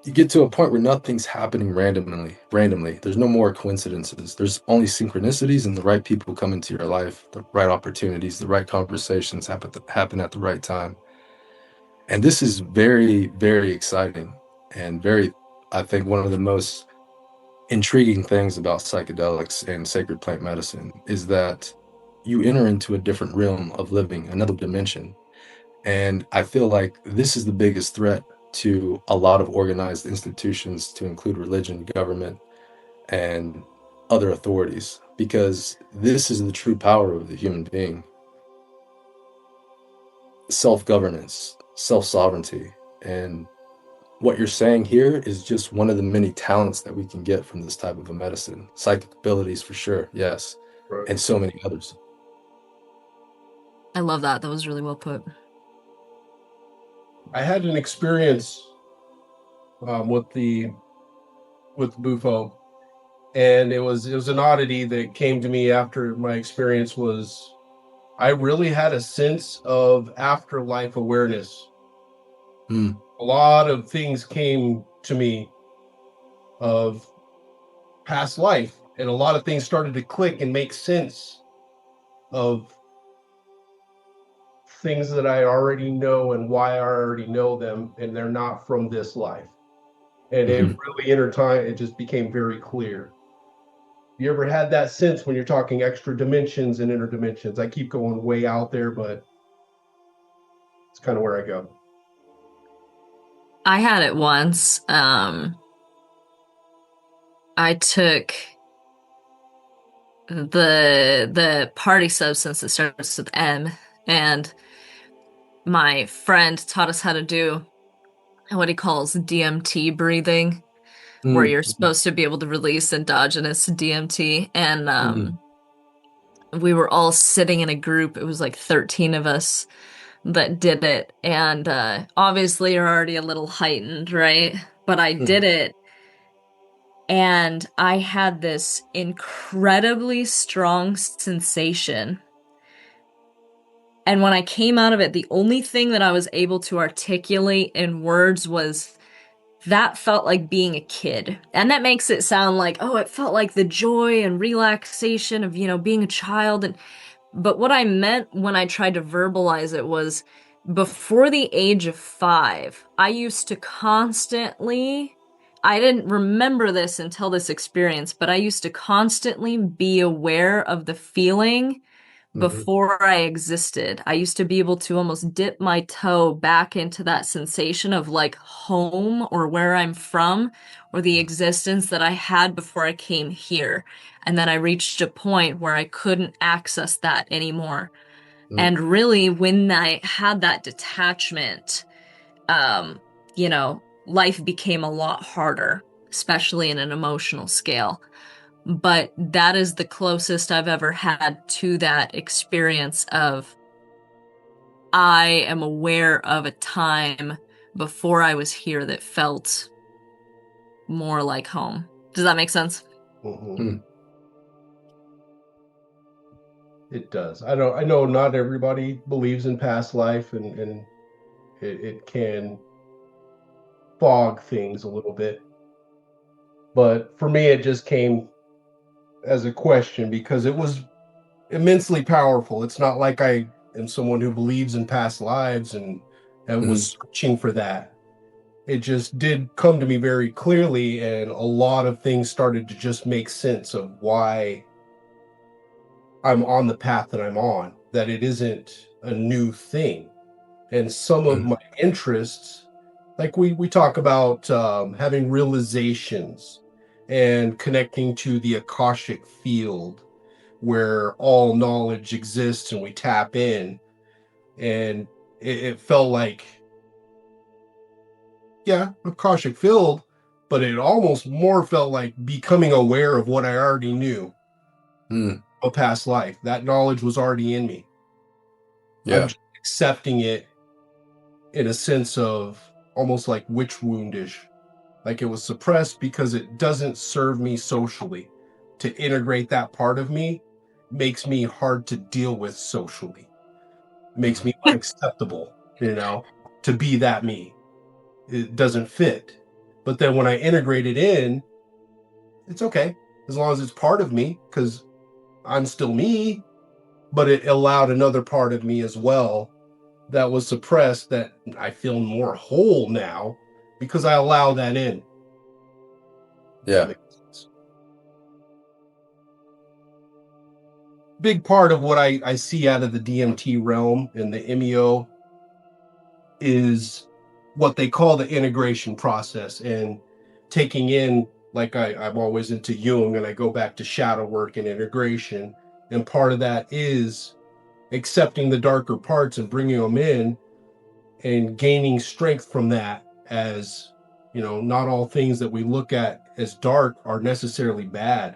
you get to a point where nothing's happening randomly. There's no more coincidences. There's only synchronicities, and the right people come into your life, the right opportunities, the right conversations happen at the right time. And this is very, very exciting and very, I think, one of the most intriguing things about psychedelics and sacred plant medicine is that you enter into a different realm of living, another dimension. And I feel like this is the biggest threat to a lot of organized institutions, to include religion, government, and other authorities, because this is the true power of the human being: self-governance, self-sovereignty. And what you're saying here is just one of the many talents that we can get from this type of a medicine. Psychic abilities, for sure, yes, Right. and so many others. I love that. That was really well put. I had an experience with Bufo, and it was an oddity that came to me after my experience. Was I really had a sense of afterlife awareness. Mm, A lot of things came to me of past life, and a lot of things started to click and make sense of things that I already know and why I already know them, and they're not from this life. And it mhm. really intertwined, it just became very clear. You ever had that sense when you're talking extra dimensions and interdimensions? I keep going way out there, but it's kind of where I go. I had it once. I took the party substance that starts with M, and my friend taught us how to do what he calls DMT breathing, where Mm, you're supposed to be able to release endogenous DMT. And mm, we were all sitting in a group. It was like 13 of us that did it. And obviously, you're already a little heightened, right? But I did mm, it, and I had this incredibly strong sensation. And when I came out of it, the only thing that I was able to articulate in words was that felt like being a kid. And that makes it sound like, oh, it felt like the joy and relaxation of, being a child. But what I meant when I tried to verbalize it was before the age of 5, I used to constantly, I didn't remember this until this experience, but I used to constantly be aware of the feeling mhm, before I existed. I used to be able to almost dip my toe back into that sensation of like home or where I'm from or the existence that I had before I came here. And then I reached a point where I couldn't access that anymore. mm, And really, when I had that detachment, life became a lot harder, especially in an emotional scale. But that is the closest I've ever had to that experience of I am aware of a time before I was here that felt more like home. Does that make sense? Mhm. It does. I know not everybody believes in past life, and it can fog things a little bit. But for me, it just came as a question because it was immensely powerful. It's not like I am someone who believes in past lives and Mhm. was searching for that. It just did come to me very clearly, and a lot of things started to just make sense of why I'm on the path that I'm on, that it isn't a new thing. And some of Mhm. my interests, like we talk about having realizations and connecting to the Akashic field where all knowledge exists and we tap in. And it felt like, yeah, Akashic field, but it almost more felt like becoming aware of what I already knew Mm. of past life. That knowledge was already in me. I'm Yeah. just accepting it in a sense of almost like witch woundish. Like it was suppressed because it doesn't serve me socially. To integrate that part of me makes me hard to deal with socially. Makes Mhm. me unacceptable, to be that me. It doesn't fit. But then when I integrate it in, it's okay as long as it's part of me because I'm still me, but it allowed another part of me as well that was suppressed that I feel more whole now because I allow that in. That Yeah. makes sense. Big part of what I see out of the DMT realm and the MEO is what they call the integration process and taking in, like I'm always into Jung and I go back to shadow work and integration. And part of that is accepting the darker parts and bringing them in and gaining strength from that as not all things that we look at as dark are necessarily bad.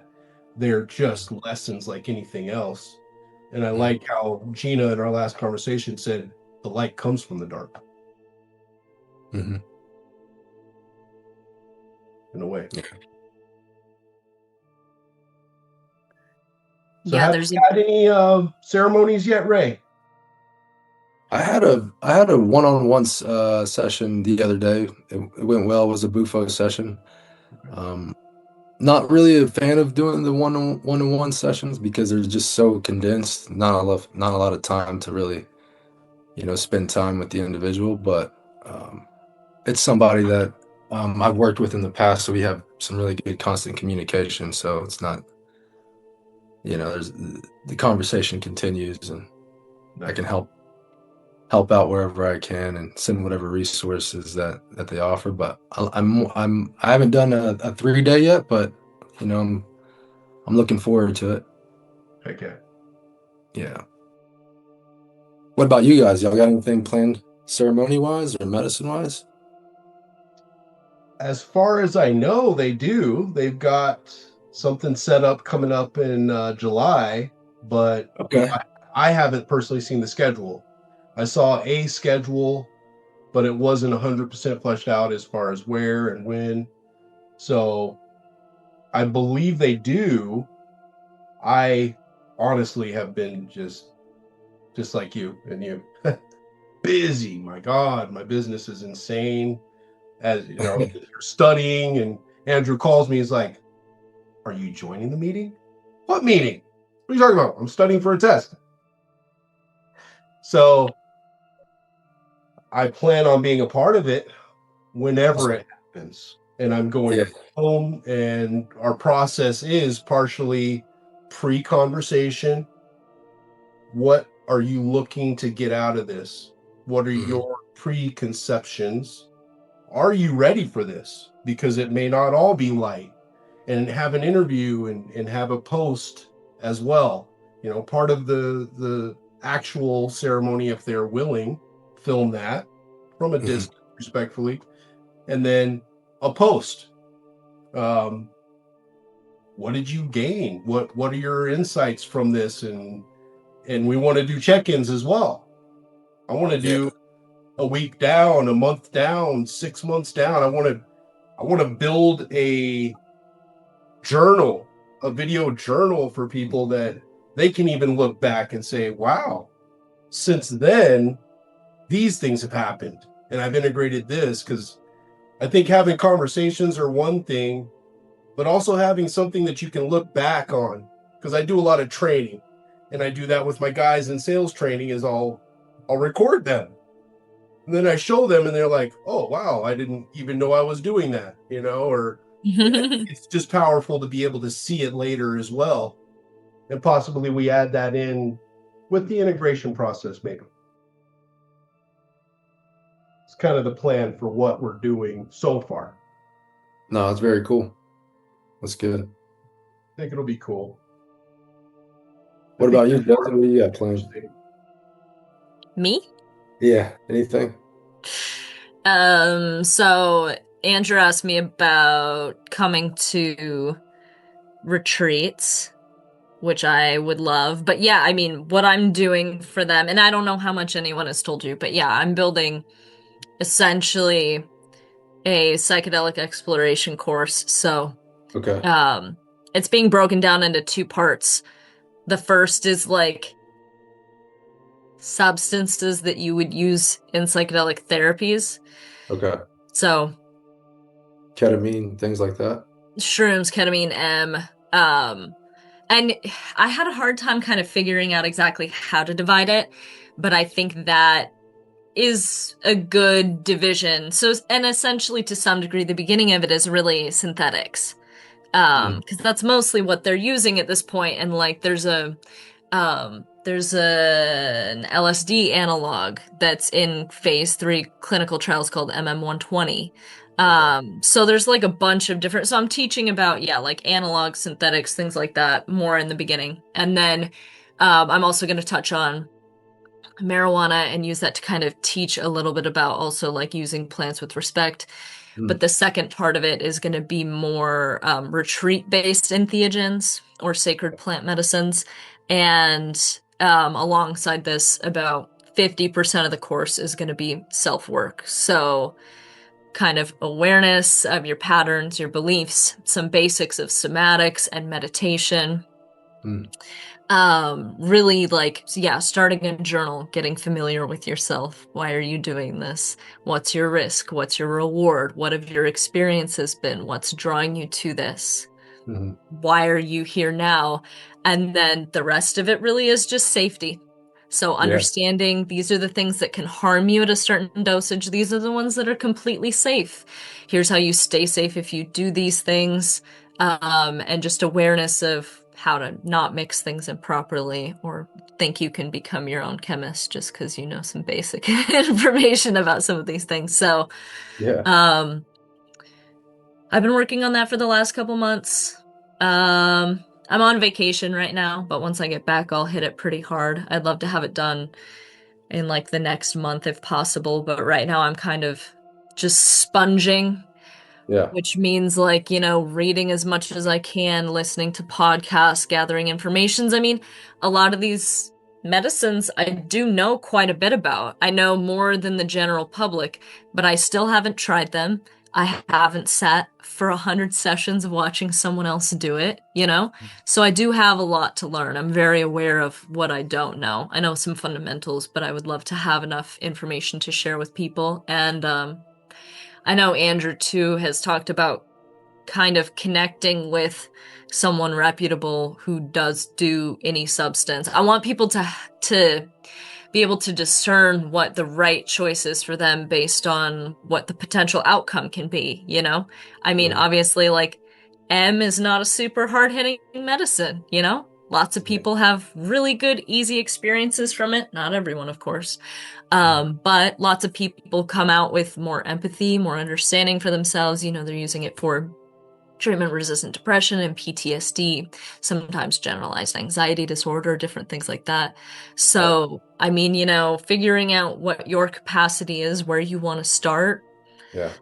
They're just lessons like anything else. And I Mhm. like how Gina in our last conversation said the light comes from the dark Mhm. in a way. Yeah. So Yeah, have there's you a had any ceremonies yet, Ray? I had a one-on-one session the other day. It went well. It was a Bufo session. Um, Not really a fan of doing the one-on-one sessions because they're just so condensed. Not a lot of time to really, spend time with the individual. But um, it's somebody that I've worked with in the past, so we have some really good constant communication. So it's not, there's the conversation continues, and I can Nice. help out wherever I can and send whatever resources that they offer. But I haven't done a 3 day yet, but you know I'm looking forward to it. Okay. Yeah. What about you guys? Y'all got anything planned ceremony wise or medicine wise? As far as I know, they do. They've got something set up coming up in July, but Okay. I haven't personally seen the schedule. I saw a schedule, but it wasn't 100% fleshed out as far as where and when. So I believe they do. I honestly have been just like you and you busy. My God, my business is insane. As you know, you're studying, and Andrew calls me. He's like, "Are you joining the meeting? What meeting? What are you talking about? I'm studying for a test." So I plan on being a part of it whenever it happens. And I'm going Yeah. to home, and our process is partially pre conversation. What are you looking to get out of this? What are Mhm. your preconceptions? Are you ready for this? Because it may not all be light. And have an interview and have a post as well. Part of the actual ceremony, if they're willing, film that from a Mhm. distance, respectfully, and then a post. Um, what did you gain? What are your insights from this? And we want to do check-ins as well. I want to do a week down, a month down, 6 months down. I want to build a journal, a video journal for people that they can even look back and say, wow, since then, these things have happened. And I've integrated this because I think having conversations are one thing, but also having something that you can look back on. Because I do a lot of training, and I do that with my guys in sales training. Is I'll record them, and then I show them, and they're like, "Oh wow, I didn't even know I was doing that," Or it's just powerful to be able to see it later as well, and possibly we add that in with the integration process. Maybe it's kind of the plan for what we're doing so far. No, it's very cool. That's good. I think it'll be cool. What about you, Justin? What do you got planned? Me? Yeah, anything? So Andrew asked me about coming to retreats, which I would love. But yeah, I mean, what I'm doing for them, and I don't know how much anyone has told you, but yeah, I'm building essentially a psychedelic exploration course. So Okay. it's being broken down into two parts. The first is like substances that you would use in psychedelic therapies. Okay. So Ketamine, things like that. shrooms, ketamine, M. And I had a hard time kind of figuring out exactly how to divide it, but I think that is a good division. So, and essentially to some degree, the beginning of it is really synthetics. Because that's mostly what they're using at this point. And like there's an LSD analog that's in phase 3 clinical trials called MM120. So there's like a bunch of different, so I'm teaching about, yeah, like analog, synthetics, things like that more in the beginning. And then I'm also going to touch on marijuana and use that to kind of teach a little bit about also like using plants with respect. But the second part of it is going to be more retreat-based entheogens or sacred plant medicines. And alongside this, about 50% of the course is going to be self-work. So kind of awareness of your patterns, your beliefs, some basics of somatics and meditation. Really like, yeah, starting a journal, getting familiar with yourself. Why are you doing this? What's your risk? What's your reward? What have your experiences been? What's drawing you to this? Why are you here now? And then the rest of it really is just safety. So understanding these are the things that can harm you at a certain dosage. These are the ones that are completely safe. Here's how you stay safe if you do these things. And just awareness of how to not mix things improperly or think you can become your own chemist just because you know some basic information about some of these things. So, I've been working on that for the last couple months. I'm on vacation right now, but once I get back, I'll hit it pretty hard. I'd love to have it done in like the next month if possible, but right now I'm kind of just sponging. Yeah. Which means like, reading as much as I can, listening to podcasts, gathering informations. I mean, a lot of these medicines I do know quite a bit about. I know more than the general public, but I still haven't tried them. I haven't sat for 100 sessions of watching someone else do it, So I do have a lot to learn. I'm very aware of what I don't know. I know some fundamentals, but I would love to have enough information to share with people. And I know Andrew too has talked about kind of connecting with someone reputable who does do any substance. I want people to be able to discern what the right choice is for them based on what the potential outcome can be, I mean, obviously like M is not a super hard-hitting medicine, Lots of people have really good, easy experiences from it. Not everyone, of course. But lots of people come out with more empathy, more understanding for themselves. They're using it for treatment-resistant depression and PTSD, sometimes generalized anxiety disorder, different things like that. So, I mean, figuring out what your capacity is, where you want to start. Yeah.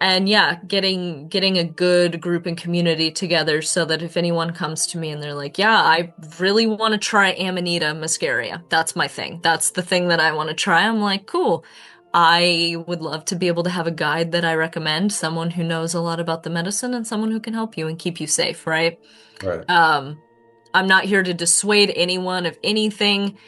And yeah, getting a good group and community together so that if anyone comes to me and they're like, yeah, I really want to try Amanita muscaria. That's my thing. That's the thing that I want to try. I'm like, cool. I would love to be able to have a guide that I recommend, someone who knows a lot about the medicine and someone who can help you and keep you safe, right? Right. I'm not here to dissuade anyone of anything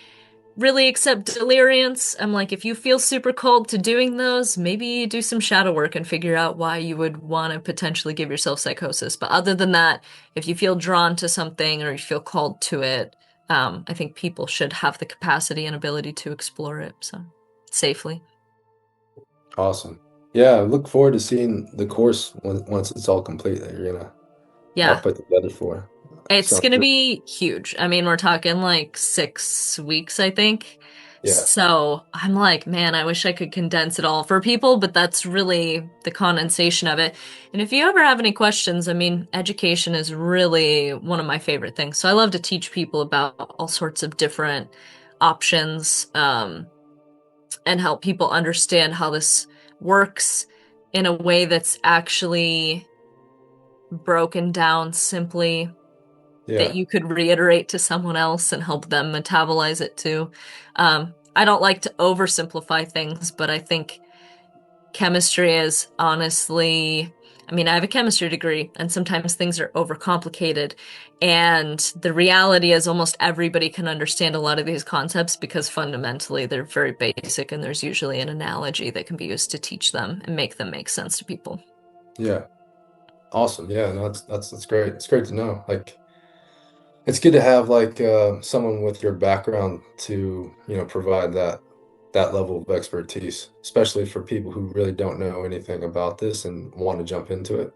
really except deliriants. I'm like, if you feel super cold to doing those, maybe do some shadow work and figure out why you would want to potentially give yourself psychosis. But other than that, if you feel drawn to something or you feel called to it, I think people should have the capacity and ability to explore it, so safely. Awesome. Yeah, I look forward to seeing the course once it's all complete that you're gonna all Yeah, put together for. it's Sounds gonna good. be huge. I mean, we're talking like 6 weeks, I think. Yeah, So I'm like, man, I wish I could condense it all for people, but that's really the condensation of it. And if you ever have any questions, I mean, education is really one of my favorite things. So I love to teach people about all sorts of different options, and help people understand how this works in a way that's actually broken down simply that yeah, you could reiterate to someone else and help them metabolize it too. I don't like to oversimplify things, but I think chemistry is honestly, I mean, I have a chemistry degree, and sometimes things are overcomplicated. And the reality is, almost everybody can understand a lot of these concepts because fundamentally they're very basic, and there's usually an analogy that can be used to teach them and make them make sense to people. yeah. Awesome. Yeah, no, that's great. It's great to know. Like, it's good to have like someone with your background to, provide that level of expertise, especially for people who really don't know anything about this and want to jump into it.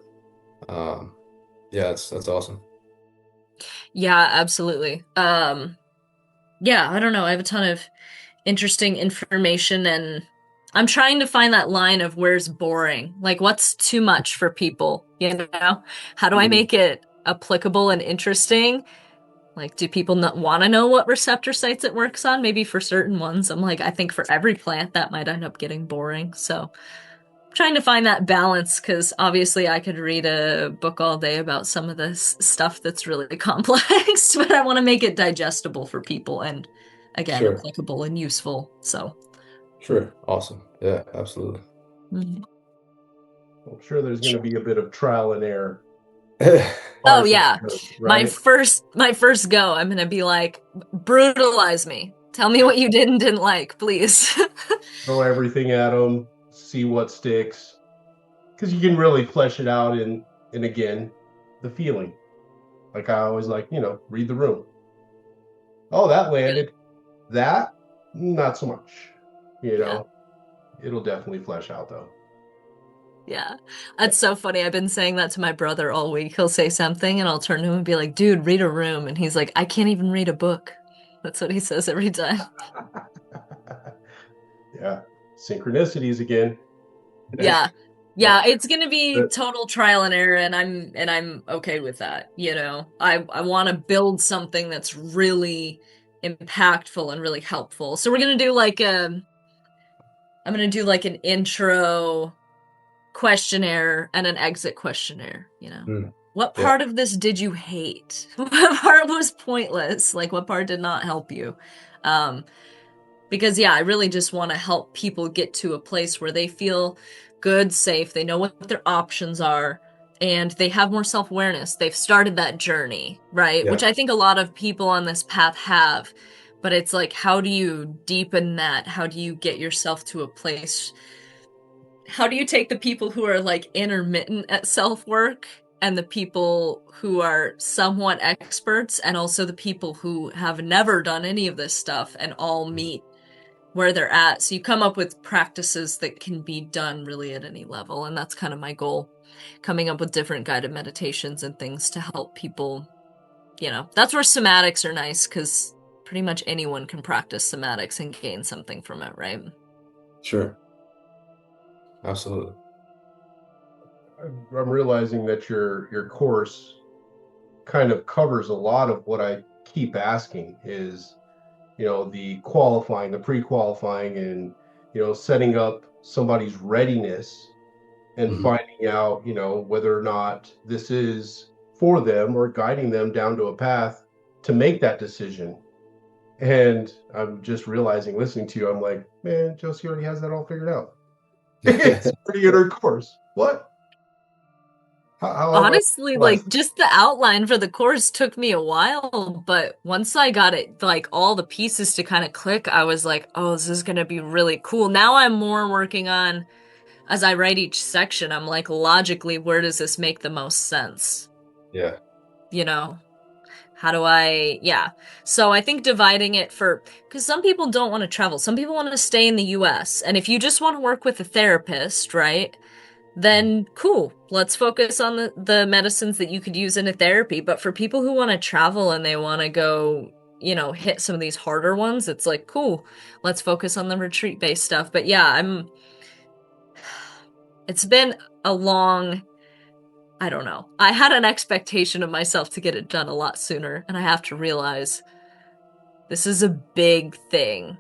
Um, yeah, that's awesome. Yeah, absolutely. Yeah, I don't know. I have a ton of interesting information, and I'm trying to find that line of where's boring. Like, what's too much for people, you know? How do I Mhm. make it applicable and interesting? Like, do people not want to know what receptor sites it works on? Maybe for certain ones. I'm like, I think for every plant that might end up getting boring. So, trying to find that balance because obviously I could read a book all day about some of this stuff that's really complex, but I want to make it digestible for people and again, Sure, applicable and useful. So, sure. Awesome. Yeah, absolutely. mhm. I'm sure there's going to be a bit of trial and error as far Oh as that yeah. goes, My right? first my first go, I'm gonna be like, brutalize me. Tell me what you did and didn't like, please. Throw everything at them, see what sticks, because you can really flesh it out in again the feeling. Like I always like, read the room. Oh, that landed. That not so much. You Yeah. know, it'll definitely flesh out though. Yeah. That's so funny. I've been saying that to my brother all week. He'll say something and I'll turn to him and be like, dude, read a room. And he's like, I can't even read a book. That's what he says every time. Yeah, synchronicities again. Yeah. Uh, Yeah, it's gonna be but total trial and error, and I'm okay with that, you know. I want to build something that's really impactful and really helpful. So we're gonna do like I'm gonna do like an intro questionnaire and an exit questionnaire, you know. Mm, What yeah, part of this did you hate? What part was pointless? Like what part did not help you? Um, because yeah, I really just want to help people get to a place where they feel good, safe, they know what their options are, and they have more self-awareness. They've started that journey, right? Which yeah, I think a lot of people on this path have. But it's like, how do you deepen that? How do you get yourself to a place? How do you take the people who are like intermittent at self-work and the people who are somewhat experts and also the people who have never done any of this stuff and all meet where they're at. So you come up with practices that can be done really at any level. And that's kind of my goal, coming up with different guided meditations and things to help people, you know. That's where somatics are nice because pretty much anyone can practice somatics and gain something from it, right? sure. Absolutely. I'm realizing that your course kind of covers a lot of what I keep asking is, the qualifying, the pre-qualifying, and setting up somebody's readiness and Mhm. finding out, whether or not this is for them or guiding them down to a path to make that decision. And I'm just realizing, listening to you, I'm like, man, Josie already has that all figured out. It's already in her course. What? How have I Honestly, like realized? just the outline for the course took me a while, but once I got it, like all the pieces to kind of click, I was like, oh, this is gonna be really cool. Now I'm more working on, as I write each section, I'm like, logically, where does this make the most sense? Yeah. You know? How do I, yeah. So I think dividing it because some people don't want to travel. Some people want to stay in the US. And if you just want to work with a therapist, right? Then cool. Let's focus on the medicines that you could use in a therapy. But for people who want to travel and they want to go, hit some of these harder ones, it's like, cool. Let's focus on the retreat-based stuff. But yeah, it's been a long, I don't know. I had an expectation of myself to get it done a lot sooner, and I have to realize this is a big thing.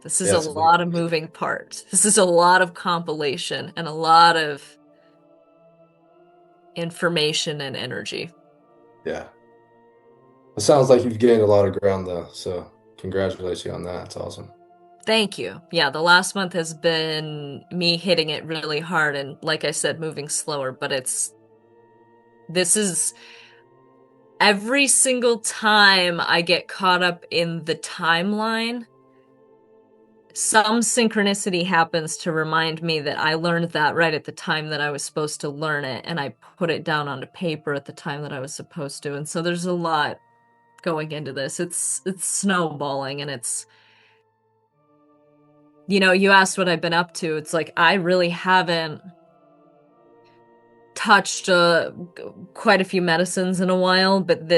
This is Yeah, a it's a big, lot of moving parts. This is a lot of compilation and a lot of information and energy. yeah. It sounds like you've gained a lot of ground though, so congratulations on that. It's awesome. Thank you. Yeah, the last month has been me hitting it really hard and, like I said, moving slower, but this is every single time I get caught up in the timeline, some synchronicity happens to remind me that I learned that right at the time that I was supposed to learn it, and I put it down onto paper at the time that I was supposed to. And so there's a lot going into this. It's snowballing, and it's, you asked what I've been up to. It's like I really haven't touched quite a few medicines in a while, but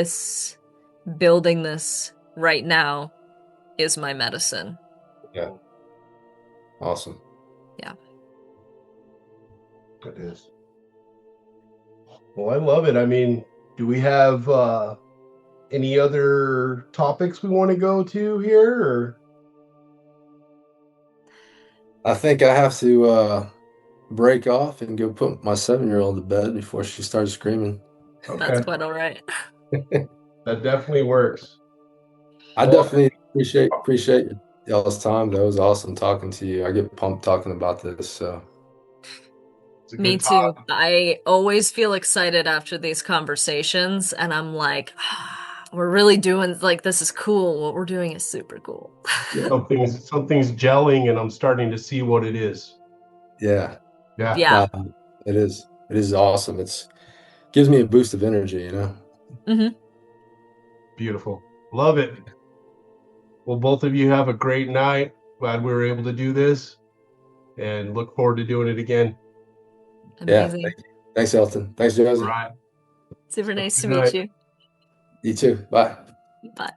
building this right now is my medicine. Yeah. Awesome. Yeah. It is. Well, I love it. I mean, do we have any other topics we want to go to here? Or I think I have to break off and go put my 7-year-old to bed before she starts screaming. That's okay, quite all right. that definitely works. I Well, definitely appreciate y'all's time. That was awesome talking to you. I get pumped talking about this. So it's a Me good too. talk. I always feel excited after these conversations, and I'm like, we're really doing, like, this is cool. What we're doing is super cool. yeah, Something's gelling, and I'm starting to see what it is. yeah, Yeah, Yeah. no, it is. It is awesome. It's gives me a boost of energy. Hmm. beautiful. Love it. Well, both of you have a great night. Glad we were able to do this, and look forward to doing it again. Yeah. Amazing. Thanks, Elton. Thanks, All Josie. right. Super Have a nice good to meet night. you. You too. Bye. Bye.